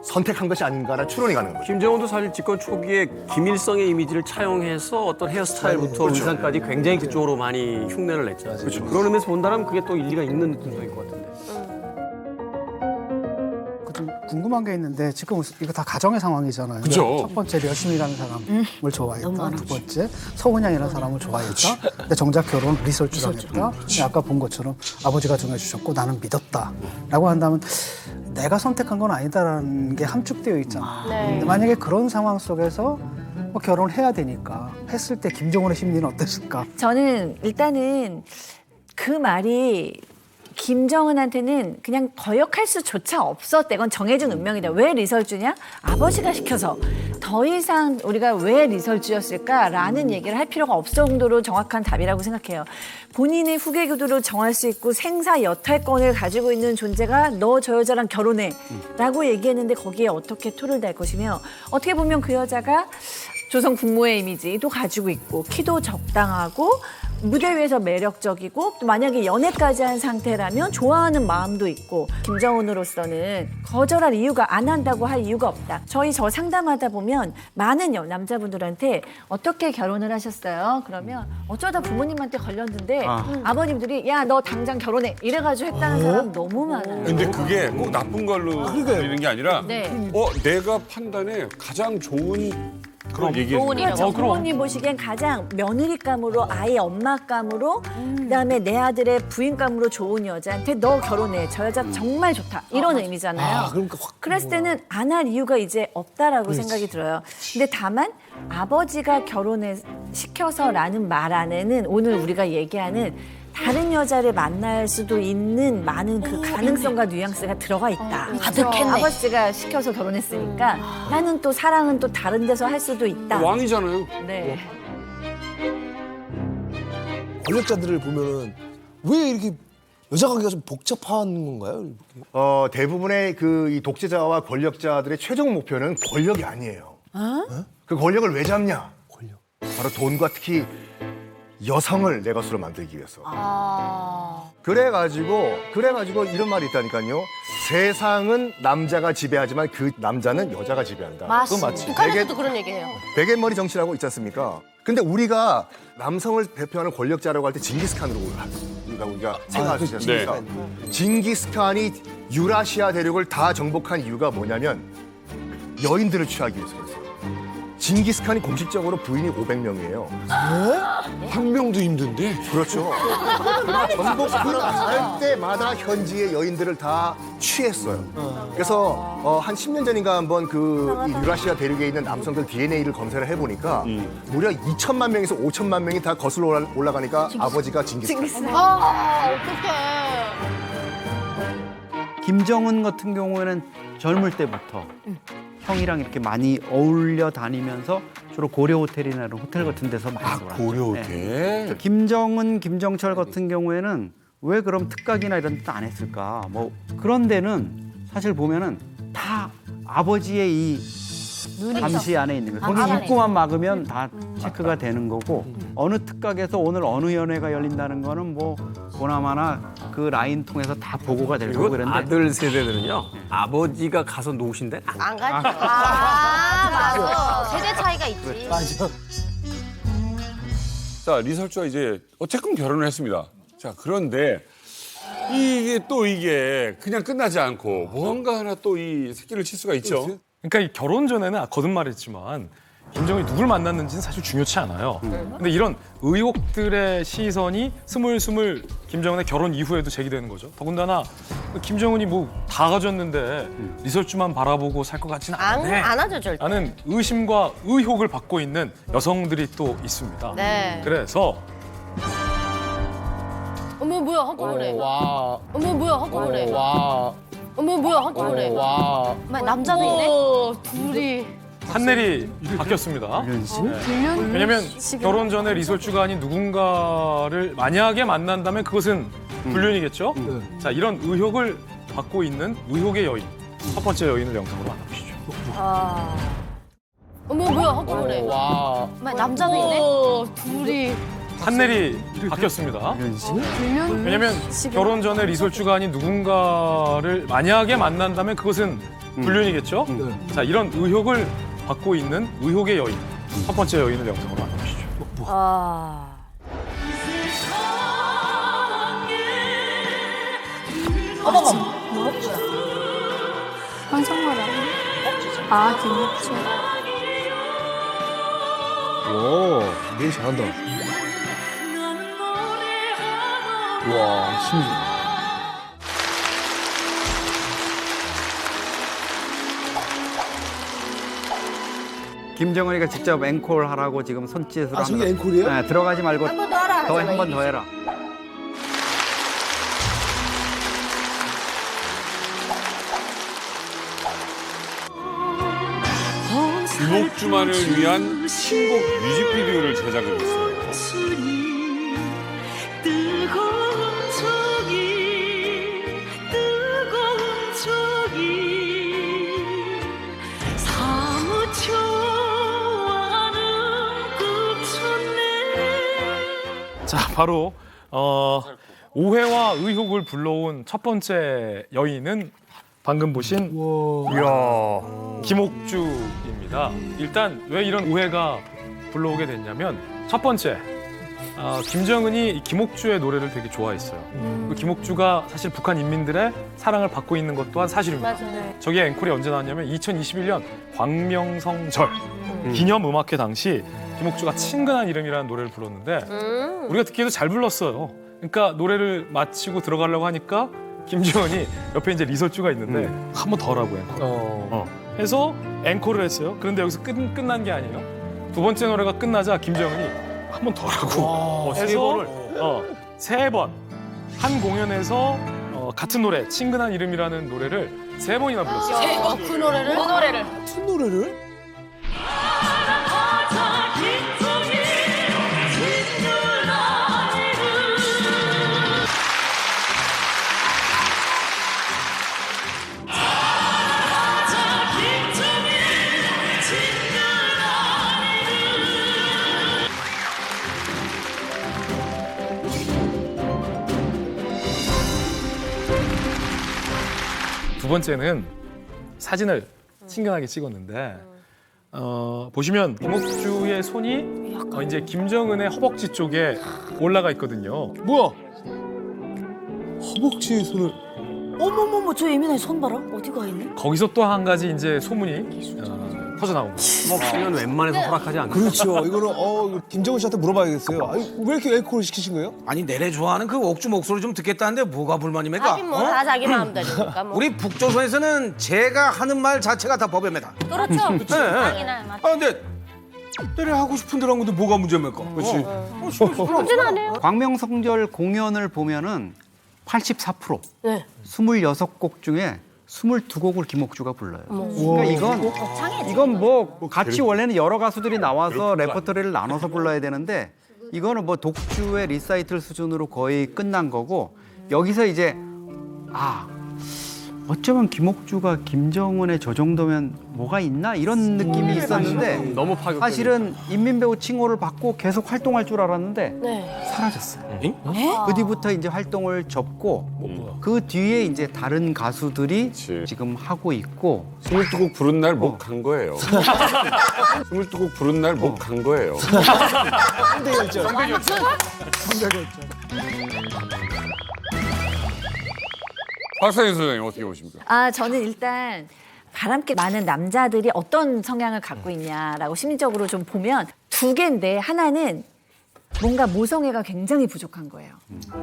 Speaker 4: 선택한 것이 아닌가라는 추론이 가는 거죠.
Speaker 6: 김정은도 사실 집권 초기에 김일성의 이미지를 차용해서 어떤 헤어스타일부터 의상까지 굉장히 그쪽으로 많이 흉내를 냈잖아요. 그렇죠. 그런 의미에서 본다면 그게 또 일리가 있는 분석일 것 같은데.
Speaker 8: 좀 궁금한 게 있는데 지금 이거 다 가정의 상황이잖아요.
Speaker 1: 그죠.
Speaker 8: 첫 번째 려심이라는 사람을 좋아했다. 두 번째 서은양이라는 사람을 좋아했다. 근데 정작 결혼 리설주랑 했다. 아까 본 것처럼 아버지가 정해주셨고 나는 믿었다. 라고 한다면 내가 선택한 건 아니다라는 게 함축되어 있잖아요. 근데 만약에 그런 상황 속에서 뭐 결혼해야 되니까 했을 때 김정은의 심리는 어땠을까?
Speaker 11: 저는 일단은 그 말이 김정은한테는 그냥 거역할 수조차 없었대. 그건 정해진 운명이다. 왜 리설주냐? 아버지가 시켜서. 더 이상 우리가 왜 리설주였을까라는 얘기를 할 필요가 없을 정도로 정확한 답이라고 생각해요. 본인의 후계 교도로 정할 수 있고 생사 여탈권을 가지고 있는 존재가 너 저 여자랑 결혼해 라고 얘기했는데 거기에 어떻게 토를 달 것이며 어떻게 보면 그 여자가 조선 국모의 이미지도 가지고 있고 키도 적당하고 무대 위에서 매력적이고 또 만약에 연애까지 한 상태라면 좋아하는 마음도 있고 김정은으로서는 거절할 이유가 안 한다고 할 이유가 없다. 저 상담하다 보면 많은 남자분들한테 어떻게 결혼을 하셨어요? 그러면 어쩌다 부모님한테 걸렸는데 아버님들이 야 너 당장 결혼해 이래가지고 했다는 사람 너무 많아요.
Speaker 1: 근데 그게 꼭 나쁜 걸로 들리는 게 아니라
Speaker 11: 네.
Speaker 1: 내가 판단에 가장 좋은 그런 얘기예요.
Speaker 11: 그렇죠. 부모님 보시기엔 가장 며느리감으로 아이 엄마감으로 그다음에 내 아들의 부인감으로 좋은 여자한테 너 결혼해. 저 여자 정말 좋다. 이런 의미잖아요.
Speaker 3: 그러니까 확
Speaker 11: 그랬을 때는 안 할 이유가 이제 없다라고 생각이 들어요. 근데 다만 아버지가 결혼을 시켜서라는 말 안에는 오늘 우리가 얘기하는 다른 여자를 만날 수도 있는 많은 그 가능성과 뉘앙스가 들어가 있다.
Speaker 2: 가득했네.
Speaker 11: 아버지가 시켜서 결혼했으니까 나는 또 사랑은 또 다른 데서 할 수도 있다.
Speaker 1: 왕이잖아요.
Speaker 11: 네.
Speaker 3: 권력자들을 보면은 왜 이렇게 여자 관계가 좀 복잡한 건가요? 이렇게?
Speaker 4: 대부분의 이 독재자와 권력자들의 최종 목표는 권력이 아니에요. 그 권력을 왜 잡냐? 바로 돈과 특히 여성을 내 것으로 만들기 위해서. 그래가지고 이런 말이 있다니까요. 세상은 남자가 지배하지만 그 남자는 여자가 지배한다. 그건 맞지.
Speaker 10: 북한에서도 그런 얘기해요.
Speaker 4: 베갯머리 정치라고 있지 않습니까? 근데 우리가 남성을 대표하는 권력자라고 할 때 징기스칸으로 우리가 생각할 수 있지 않습니까? 징기스칸이 유라시아 대륙을 다 정복한 이유가 뭐냐면 여인들을 취하기 위해서였어요. 징기스칸이 공식적으로 부인이 500명이에요.
Speaker 1: 한 명도 힘든데?
Speaker 4: 그렇죠. 정복을 할 때마다 현지의 여인들을 다 취했어요. 그래서 한 10년 전인가 한번 이 유라시아 대륙에 있는 남성들 DNA를 검사를 해보니까 무려 2천만 명에서 5천만 명이 다 거슬러 올라가니까 아버지가 징기스칸.
Speaker 10: 어떡해.
Speaker 13: 김정은 같은 경우에는 젊을 때부터 형이랑 이렇게 많이 어울려 다니면서 주로 고려 호텔이나 이런 호텔 같은 데서 많이 놀았죠.
Speaker 1: 고려 호텔.
Speaker 13: 김정은, 김정철 같은 경우에는 왜 그럼 특각이나 이런 데도 안 했을까? 뭐 그런 데는 사실 보면은 다 아버지의 이 감시 안에 있는 거예요. 거기 입구만 막으면 다 체크가 되는 거고 어느 특각에서 오늘 어느 연회가 열린다는 거는 뭐 보나마나 그 라인 통해서 다 보고가 될 거고
Speaker 6: 그리고
Speaker 13: 그런데
Speaker 6: 아들 세대들은요. 아버지가 가서 놓으신데
Speaker 10: 안 가죠. 맞아. 세대 차이가 있지.
Speaker 3: 맞아.
Speaker 1: 자, 리설주가 이제 어쨌든 결혼을 했습니다. 자, 그런데 이게 그냥 끝나지 않고 뭔가 하나 또 이 새끼를 칠 수가 있죠.
Speaker 7: 그러니까 이 결혼 전에는 거듭말했지만 김정은이 누굴 만났는지는 사실 중요치 않아요. 근데 이런 의혹들의 시선이 스물스물 김정은의 결혼 이후에도 제기되는 거죠. 더군다나 김정은이 뭐 다 가졌는데 리설주만 바라보고 살 것 같지는 않네.
Speaker 10: 안 하죠, 절대.
Speaker 7: 라는 의심과 의혹을 받고 있는 여성들이 또 있습니다.
Speaker 10: 네.
Speaker 7: 그래서
Speaker 10: 어머, 뭐야, 한꺼번에.
Speaker 3: 와.
Speaker 10: 어머, 뭐야, 한꺼번에.
Speaker 3: 와.
Speaker 10: 어머, 뭐야, 한꺼번에.
Speaker 3: 와.
Speaker 2: 남자도 있네.
Speaker 10: 둘이.
Speaker 7: 판넬이 바뀌었습니다. 네. 왜냐면 결혼 전에 리설주가 아닌 누군가를 만약에 만난다면 그것은 불륜이겠죠? 자, 이런 의혹을 받고 있는 의혹의 여인. 첫 번째 여인을 영상으로 만나보시죠.
Speaker 10: 어머, 뭐야, 한꺼번에.
Speaker 3: 와.
Speaker 2: 남자도 있네.
Speaker 10: 둘이.
Speaker 7: 판넬이 바뀌었습니다. 왜냐면 결혼 전에 리설주가 아닌 누군가를 만약에 만난다면 그것은 불륜이겠죠? 자, 이런 의혹을 받고 있는 의혹의 여인. 첫 번째 여인을 영상으로 만나보시죠.
Speaker 9: 한성마라. 김옥주.
Speaker 3: 오, 되게 잘한다. 와, 심지.
Speaker 13: 김정은이가 직접 앵콜 하라고 지금 손짓으로
Speaker 3: 아, 저게 앵콜이에요?
Speaker 13: 네, 들어가지 말고
Speaker 10: 한 번 더 하라.
Speaker 13: 한 번 더 해라.
Speaker 1: 김옥주만을 위한 신곡 뮤직비디오를 제작을 했어요.
Speaker 7: 자, 바로 오해와 의혹을 불러온 첫 번째 여인은 방금 보신 김옥주입니다. 일단 왜 이런 오해가 불러오게 됐냐면 첫 번째, 김정은이 김옥주의 노래를 되게 좋아했어요. 그 김옥주가 사실 북한 인민들의 사랑을 받고 있는 것 또한 사실입니다.
Speaker 10: 맞아요.
Speaker 7: 저게 앵콜이 언제 나왔냐면 2021년 광명성절 기념음악회 당시 김옥주가 친근한 이름이라는 노래를 불렀는데 우리가 듣기에도 잘 불렀어요. 그러니까 노래를 마치고 들어가려고 하니까 김정은이 옆에 이제 리설주가 있는데 한 번 더 하라고 앵콜. 해서 앵콜을 했어요. 그런데 여기서 끝난 게 아니에요. 두 번째 노래가 끝나자 김정은이 한 번 더 하라고 해서 세 번 한 공연에서 같은 노래 친근한 이름이라는 노래를 3번이나 불렀어요.
Speaker 10: 그 노래를?
Speaker 2: 그 노래를.
Speaker 3: 무슨 노래를?
Speaker 7: 두 번째는 사진을 친근하게 찍었는데 보시면 김옥주의 손이 이제 김정은의 허벅지 쪽에 올라가 있거든요.
Speaker 3: 뭐야? 허벅지에 손을.
Speaker 2: 어머머머, 저 예민해. 손 봐라. 어디가 있네?
Speaker 7: 거기서 또 한 가지 이제 소문이 퍼져나온 거예요.
Speaker 6: 허벅지는 웬만해서 허락하지 않는.
Speaker 3: 그렇죠. 이거는 이거 김정은 씨한테 물어봐야겠어요. 아니, 왜 이렇게 앵콜을 시키신 거예요?
Speaker 5: 아니 내래 좋아하는 그 옥주 목소리 좀 듣겠다는데 뭐가 불만입니까?
Speaker 10: 하긴 뭐 다 자기 마음대로니까 뭐.
Speaker 5: 우리 북조선에서는 제가 하는 말 자체가 다 법입니다.
Speaker 10: 그렇죠.
Speaker 2: 자기나 맞.
Speaker 5: 근데 내래 하고 싶은 대로 한 건데 뭐가 문제입니까? 그렇지.
Speaker 10: 문제는 아니에요.
Speaker 13: 광명성절 공연을 보면은 84%,
Speaker 10: 네.
Speaker 13: 26곡 중에 22곡을 김옥주가 불러요. 그러니까 이건 뭐 같이 원래는 여러 가수들이 나와서 레퍼토리를 나눠서 불러야 되는데 이거는 뭐 독주의 리사이틀 수준으로 거의 끝난 거고 여기서 이제 어쩌면 김옥주가 김정은의 저 정도면 뭐가 있나 이런 느낌이 있었는데
Speaker 6: 너무 파격.
Speaker 13: 사실은 인민배우 칭호를 받고 계속 활동할 줄 알았는데
Speaker 10: 네.
Speaker 13: 사라졌어요. 그 뒤부터 이제 활동을 접고 그 뒤에 이제 다른 가수들이 지금 하고 있고
Speaker 1: 22곡 부른 날 못 간 거예요. 22곡 부른 날 못 간 거예요.
Speaker 3: 성대결절.
Speaker 1: 박사님 선생님 어떻게 보십니까?
Speaker 11: 저는 일단 바람기 많은 남자들이 어떤 성향을 갖고 있냐라고 심리적으로 좀 보면 두 개인데 하나는 뭔가 모성애가 굉장히 부족한 거예요.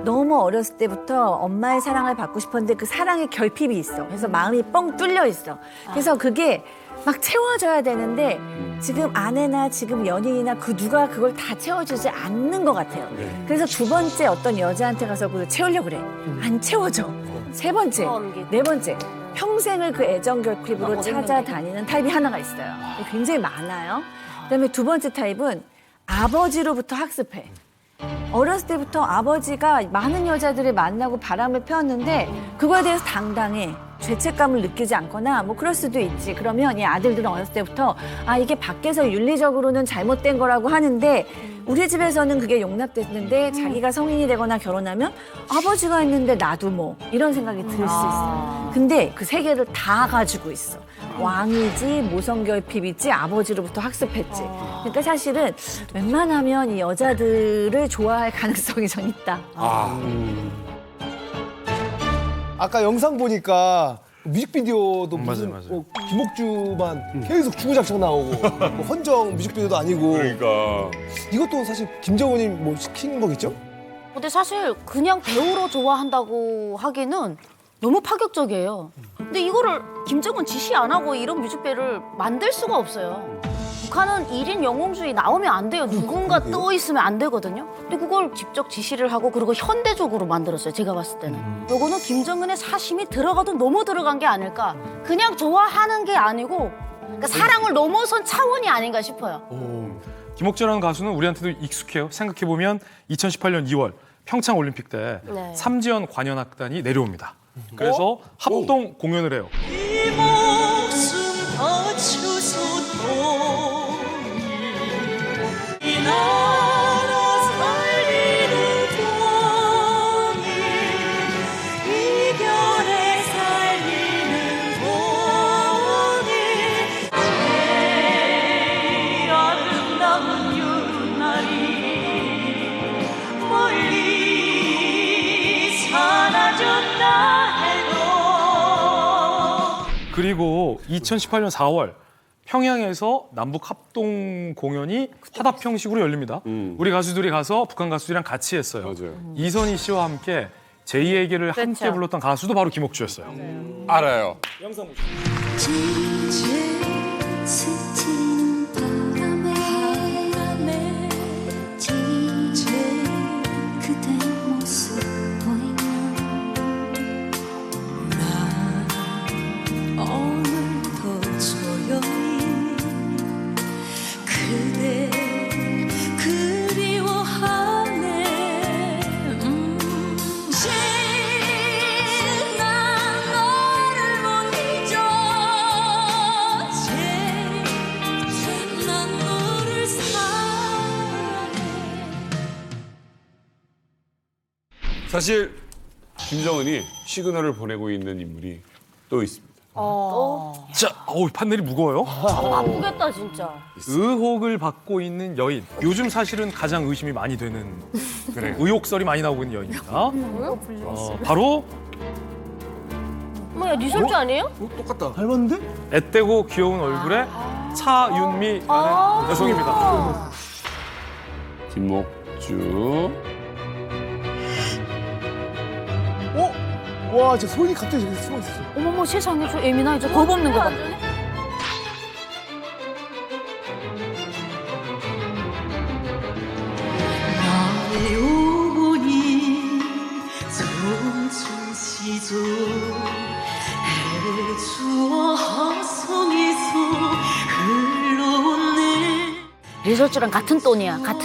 Speaker 11: 너무 어렸을 때부터 엄마의 사랑을 받고 싶었는데 그 사랑에 결핍이 있어. 그래서 마음이 뻥 뚫려 있어. 그래서 그게 막 채워져야 되는데 지금 아내나 지금 연인이나 그 누가 그걸 다 채워주지 않는 것 같아요. 그래서 두 번째 어떤 여자한테 가서 그걸 채우려고 그래. 안 채워져. 세 번째, 네 번째. 평생을 그 애정 결핍으로 찾아다니는 타입이 하나가 있어요. 굉장히 많아요. 그다음에 두 번째 타입은 아버지로부터 학습해. 어렸을 때부터 아버지가 많은 여자들을 만나고 바람을 피웠는데 그거에 대해서 당당해. 죄책감을 느끼지 않거나 뭐 그럴 수도 있지. 그러면 이 아들들은 어렸을 때부터 이게 밖에서 윤리적으로는 잘못된 거라고 하는데 우리 집에서는 그게 용납됐는데 자기가 성인이 되거나 결혼하면 아버지가 했는데 나도 뭐 이런 생각이 들 수 있어요. 근데 그 세 개를 다 가지고 있어. 왕이지 모성결핍이지 아버지로부터 학습했지. 그러니까 사실은 웬만하면 이 여자들을 좋아할 가능성이 전 있다.
Speaker 3: 아까 영상 보니까 뮤직비디오도 무슨 김옥주만 계속 주구장창 나오고 뭐 헌정 뮤직비디오도 아니고.
Speaker 1: 그러니까
Speaker 3: 이것도 사실 김정은이 뭐 시킨 거겠죠?
Speaker 2: 근데 사실 그냥 배우로 좋아한다고 하기는 너무 파격적이에요. 근데 이거를 김정은 지시 안 하고 이런 뮤직비디오를 만들 수가 없어요. 북한은 1인 영웅주의 나오면 안 돼요. 누군가 떠 있으면 안 되거든요. 근데 그걸 직접 지시를 하고 그리고 현대적으로 만들었어요. 제가 봤을 때는. 요거는 김정은의 사심이 들어가도 너무 들어간 게 아닐까. 그냥 좋아하는 게 아니고 그러니까 사랑을 넘어선 차원이 아닌가 싶어요.
Speaker 7: 김옥주라는 가수는 우리한테도 익숙해요. 생각해보면 2018년 2월 평창 올림픽 때 삼지연 관현악단이 내려옵니다. 그래서 합동 공연을 해요.
Speaker 12: 이 목숨 바쳐서도 이 나라 살리는
Speaker 7: 그리고 2018년 4월 평양에서 남북 합동 공연이 화답 형식으로 열립니다. 우리 가수들이 가서 북한 가수들이랑 같이 했어요.
Speaker 1: 맞아요.
Speaker 7: 이선희 씨와 함께 제2얘기를 함께 불렀던 가수도 바로 김옥주였어요.
Speaker 1: 알아요.
Speaker 7: 영상 보시죠.
Speaker 12: 스치는 바람에 그대 모습 보이면 난 오늘도 조용히 그대 그리워하네. 난 너를 못 잊어. 난 너를 사랑해.
Speaker 1: 사실 김정은이 시그널을 보내고 있는 인물이 또 있습니다.
Speaker 7: 자, 판넬이 무거워요.
Speaker 10: 아프겠다 진짜.
Speaker 7: 의혹을 받고 있는 여인. 요즘 사실은 가장 의심이 많이 되는 의혹설이 많이 나오고 있는 여인입니다. 바로
Speaker 10: 뭐야 리설주 아니에요?
Speaker 5: 똑같다.
Speaker 3: 닮았는데?
Speaker 7: 앳되고 귀여운 얼굴의 차윤미라는 여성입니다.
Speaker 1: 김옥주.
Speaker 3: 와, 저 손이 갑자기 저기 숨어 있었어.
Speaker 2: 어머머 세상에 저 예민하게 저 겁 없는 거 봐.
Speaker 12: 나의 어머니 청춘 시절 해주와 하성에서 흘러온 내
Speaker 2: 리설주랑 같은 톤이야. 같은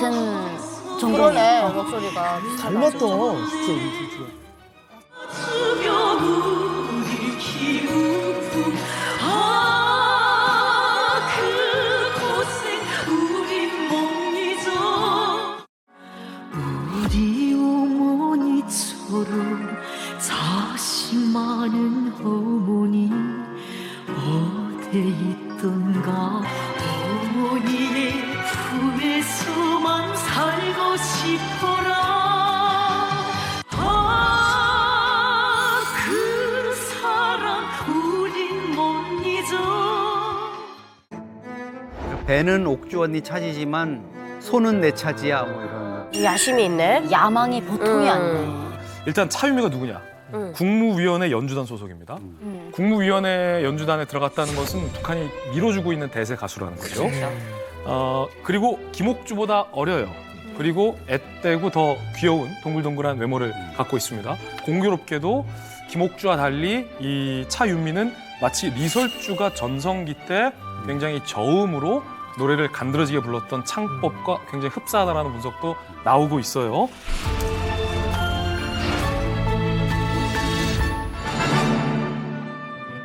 Speaker 2: 정도야.
Speaker 10: 그러네 목소리가.
Speaker 3: 닮았다. 진짜.
Speaker 12: 주변 우리 기우품 그곳에 우리 못 잊어. 우리 어머니처럼 자식 많은 어머니 어디 있던가. 어머니의 품에서만 살고 싶어라. 그 사랑 우린 못 잊어.
Speaker 13: 배는 옥주 언니 차지지만 손은 내 차지야 뭐 이런.
Speaker 10: 야심이 있네.
Speaker 2: 야망이 보통이 아니네.
Speaker 7: 일단 차윤미가 누구냐? 국무위원회 연주단 소속입니다. 국무위원회 연주단에 들어갔다는 것은 북한이 밀어주고 있는 대세 가수라는 거죠. 그리고 김옥주보다 어려요. 그리고 앳되고 더 귀여운 동글동글한 외모를 갖고 있습니다. 공교롭게도 김옥주와 달리 이 차윤미는 마치 리설주가 전성기 때 굉장히 저음으로 노래를 간드러지게 불렀던 창법과 굉장히 흡사하다는 분석도 나오고 있어요.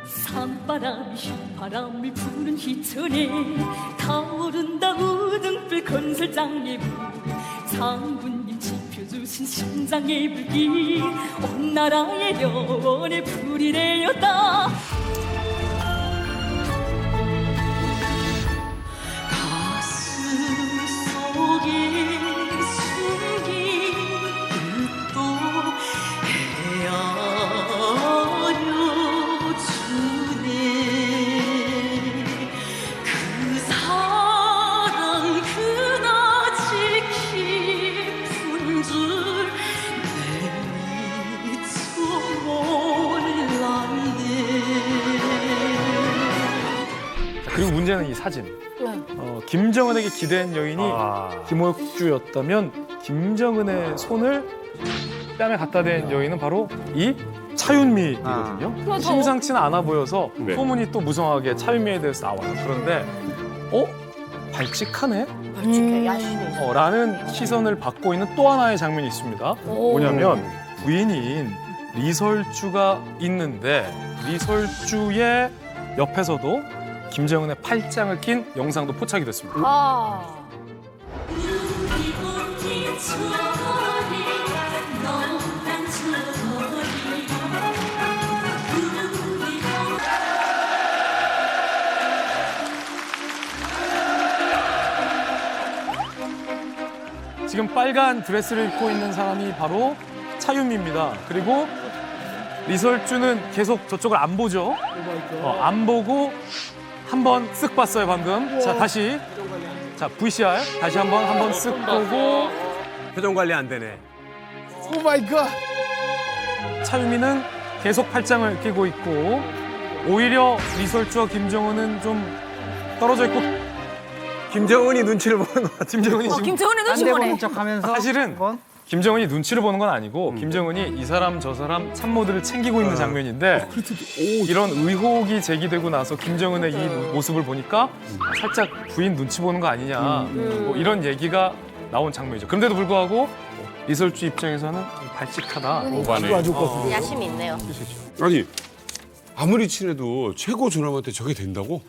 Speaker 12: 산바람이 휘바람이 부는 희천에 타오른다 우등불 건설 장례부. 장군님 지펴주신 심장의 불길 온 나라의 영원의 불이 되었다. 가슴 속에 숨긴 뜻도 헤아려주네. 그 사랑 그다지 깊은 줄 내 미처 몰랐네.
Speaker 7: 그리고 문제는 이 사진. 김정은에게 기댄 여인이 김옥주였다면 김정은의 손을 뺨에 갖다 댄 여인은 바로 이 차윤미이거든요. 심상치는 않아 보여서 소문이 또 무성하게 차윤미에 대해서 나와요. 그런데 발칙하네?
Speaker 10: 발칙해 야심이.
Speaker 7: 라는 시선을 받고 있는 또 하나의 장면이 있습니다. 뭐냐면 부인인 리설주가 있는데 리설주의 옆에서도 김정은의 팔짱을 낀 영상도 포착이 됐습니다. 지금 빨간 드레스를 입고 있는 사람이 바로 차윤미입니다. 그리고 리설주는 계속 저쪽을 안 보죠. 안 보고 한 번 쓱 봤어요 방금. 자 다시. 자 VCR 다시 한번 쓱 보고.
Speaker 6: 표정 관리 안 되네.
Speaker 3: 오 마이 갓.
Speaker 7: 차유미는 계속 팔짱을 끼고 있고 오히려 리설주와 김정은은 좀 떨어져 있고
Speaker 6: 김정은이 눈치를 보는 것 같아.
Speaker 7: 김정은이 지금
Speaker 2: 김정은이 눈치
Speaker 13: 딴데
Speaker 2: 보네.
Speaker 13: 보는 척하면서
Speaker 7: 사실은 김정은이 눈치를 보는 건 아니고 김정은이 이 사람 저 사람 참모들을 챙기고 있는 장면인데 이런 의혹이 제기되고 나서 김정은의 이 모습을 보니까 살짝 부인 눈치 보는 거 아니냐 뭐 이런 얘기가 나온 장면이죠. 그런데도 불구하고 리설주 입장에서는 발칙하다.
Speaker 1: 오바네.
Speaker 10: 야심이 있네요.
Speaker 1: 아니 아무리 친해도 최고 존엄한테 저게 된다고?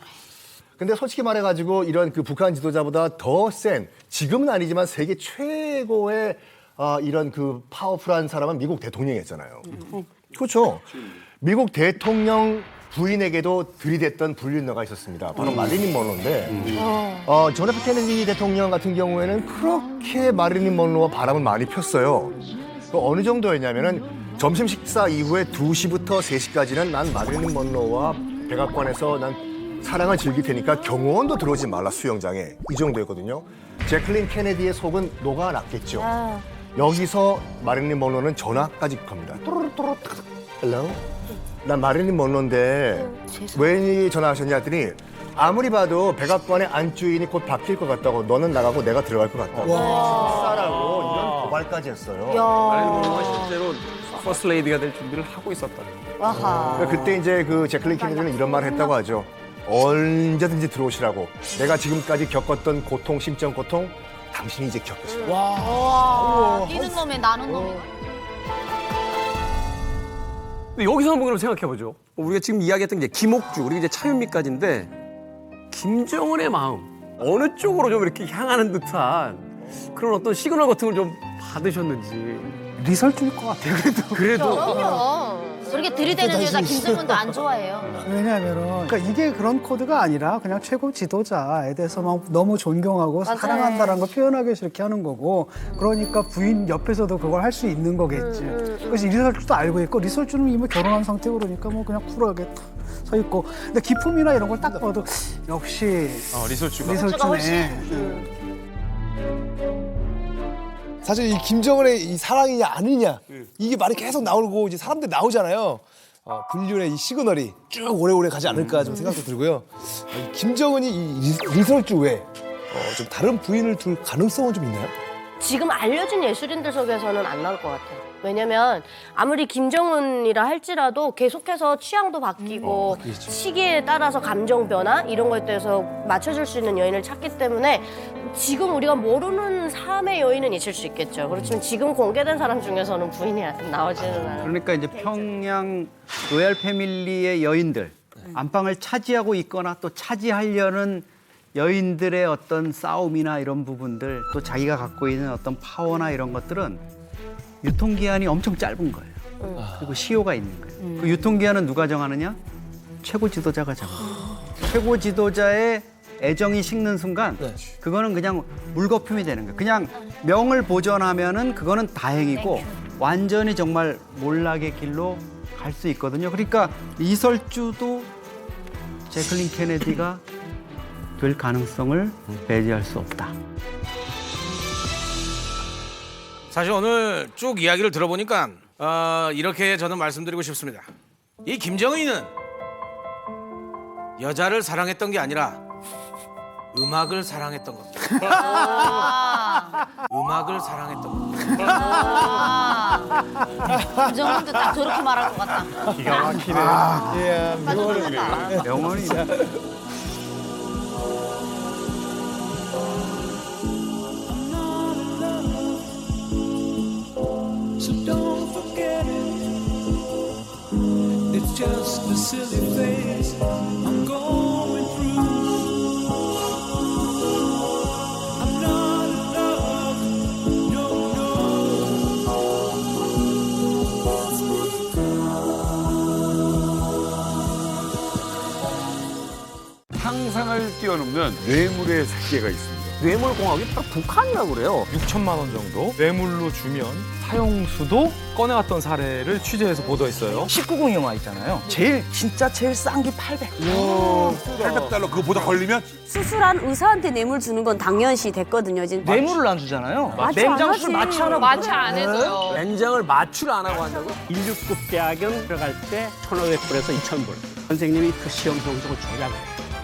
Speaker 4: 근데 솔직히 말해가지고 이런 그 북한 지도자보다 더 센, 지금은 아니지만 세계 최고의 이런 그 파워풀한 사람은 미국 대통령이었잖아요. 그렇죠. 미국 대통령 부인에게도 들이댔던 불륜녀가 있었습니다. 바로 마릴린 먼로인데 존 F 케네디 대통령 같은 경우에는 그렇게 마릴린 먼로와 바람을 많이 폈어요. 어느 정도였냐면은 점심 식사 이후에 2시부터 3시까지는 난 마릴린 먼로와 백악관에서 난 사랑을 즐길 테니까 경호원도 들어오지 말라 수영장에 이 정도였거든요. 제클린 케네디의 속은 녹아났겠죠. 여기서 마릴린 먼로는 전화까지 겁니다. 또르르 헬로? 난 마릴린 먼로인데 왜 전화하셨냐 했더니 아무리 봐도 백악관의 안주인이 곧 바뀔 것 같다고 너는 나가고 내가 들어갈 것 같다고 식사라고 이런 고발까지 했어요.
Speaker 6: 마릴린 먼로가 실제로 퍼스트 레이디가 될 준비를 하고 있었다는 거예요.
Speaker 4: 그러니까 그때 이제 그 제클린 케네디는 이런 말을 했다고 하죠. 언제든지 들어오시라고. 내가 지금까지 겪었던 고통, 심적 고통 당신이 이제 겪으시라고.
Speaker 2: 와, 뛰는 놈에 나는 놈이.
Speaker 6: 근데 여기서 한번 그럼 생각해보죠. 우리가 지금 이야기했던 게 김옥주, 그리고 이제 차윤미까지인데 김정은의 마음 어느 쪽으로 좀 이렇게 향하는 듯한 그런 어떤 시그널 같은 걸 좀 받으셨는지.
Speaker 8: 리설주일 것 같아요.
Speaker 6: 그래도.
Speaker 2: 그렇게 들이대는 여자 김정은도 안 좋아해요.
Speaker 8: 왜냐하면은 그러니까 이게 그런 코드가 아니라 그냥 최고 지도자에 대해서 막 너무 존경하고
Speaker 2: 맞아요.
Speaker 8: 사랑한다는 걸 표현하기 위해서 이렇게 하는 거고 그러니까 부인 옆에서도 그걸 할 수 있는 거겠지. 그래서 리설주도 알고 있고 리설주는 이미 결혼한 상태고 그러니까 뭐 그냥 쿨하게 탁 서 있고 근데 기품이나 이런 걸 딱 봐도 역시
Speaker 7: 리설주가
Speaker 8: 리설주네.
Speaker 3: 사실 이 김정은의 이 사랑이냐 아니냐 이게 말이 계속 나오고 이제 사람들 나오잖아요. 불륜의 이 시그널이 쭉 오래오래 가지 않을까 좀 생각도 들고요. 이 김정은이 이 리설주 외에 좀 다른 부인을 둘 가능성은 좀 있나요?
Speaker 10: 지금 알려진 예술인들 속에서는 안 나올 것 같아요. 왜냐면 아무리 김정은이라 할지라도 계속해서 취향도 바뀌고 시기에 따라서 감정 변화 이런 거에 대해서 맞춰줄 수 있는 여인을 찾기 때문에 지금 우리가 모르는 삶의 여인은 있을 수 있겠죠. 그렇지만 지금 공개된 사람 중에서는 부인이 나오지는 않아요.
Speaker 13: 그러니까 이제 평양 로얄 패밀리의 여인들 안방을 차지하고 있거나 또 차지하려는 여인들의 어떤 싸움이나 이런 부분들 또 자기가 갖고 있는 어떤 파워나 이런 것들은 유통기한이 엄청 짧은 거예요. 그리고 시효가 있는 거예요. 그 유통기한은 누가 정하느냐? 최고 지도자가 정해요. 최고 지도자의 애정이 식는 순간 그거는 그냥 물거품이 되는 거예요. 그냥 명을 보존하면은 그거는 다행이고 완전히 정말 몰락의 길로 갈 수 있거든요. 그러니까 리설주도 제클린 케네디가 될 가능성을 배제할 수 없다.
Speaker 5: 사실 오늘 쭉 이야기를 들어보니까 이렇게 저는 말씀드리고 싶습니다. 이 김정은이는 여자를 사랑했던 게 아니라 음악을 사랑했던 겁니다. 음악을 사랑했던 겁니다.
Speaker 2: 김정은도 딱 저렇게 말할 것 같다.
Speaker 6: 기가 막히네.
Speaker 13: 명언이.
Speaker 12: So don't forget it. It's just a silly phase I'm going through. I'm not in love, no,
Speaker 1: 상상을 뛰어넘는 뇌물의 세계가 있습니다.
Speaker 6: 뇌물공학이 바로 북한이라고 그래요.
Speaker 7: 6천만 원 정도 뇌물로 주면 사형수도 꺼내왔던 사례를 취재해서 보도했어요.
Speaker 16: 19금 영화 있잖아요. 제일 싼 게 800.
Speaker 1: $800 그거보다 걸리면?
Speaker 17: 수술한 의사한테 뇌물 주는 건 당연시 됐거든요. 지금.
Speaker 16: 뇌물을 안 주잖아요.
Speaker 17: 마취 안
Speaker 16: 맹장
Speaker 17: 하지.
Speaker 16: 수술 마취 안 하고.
Speaker 17: 마취 안 해줘요.
Speaker 6: 맹장을 마취를 안 하고 한다고?
Speaker 18: 169 대학원 들어갈 때 1,500불에서 2,000불. 선생님이 그 시험 성적을 조작해요.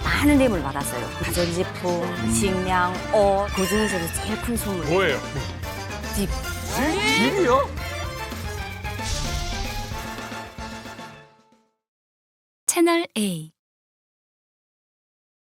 Speaker 17: 많은 뇌물 받았어요. 가전제품, 식량, 옷. 그 중에서도 제일 큰 선물.
Speaker 1: 뭐예요?
Speaker 17: 집.
Speaker 1: 집이요?
Speaker 19: 채널 A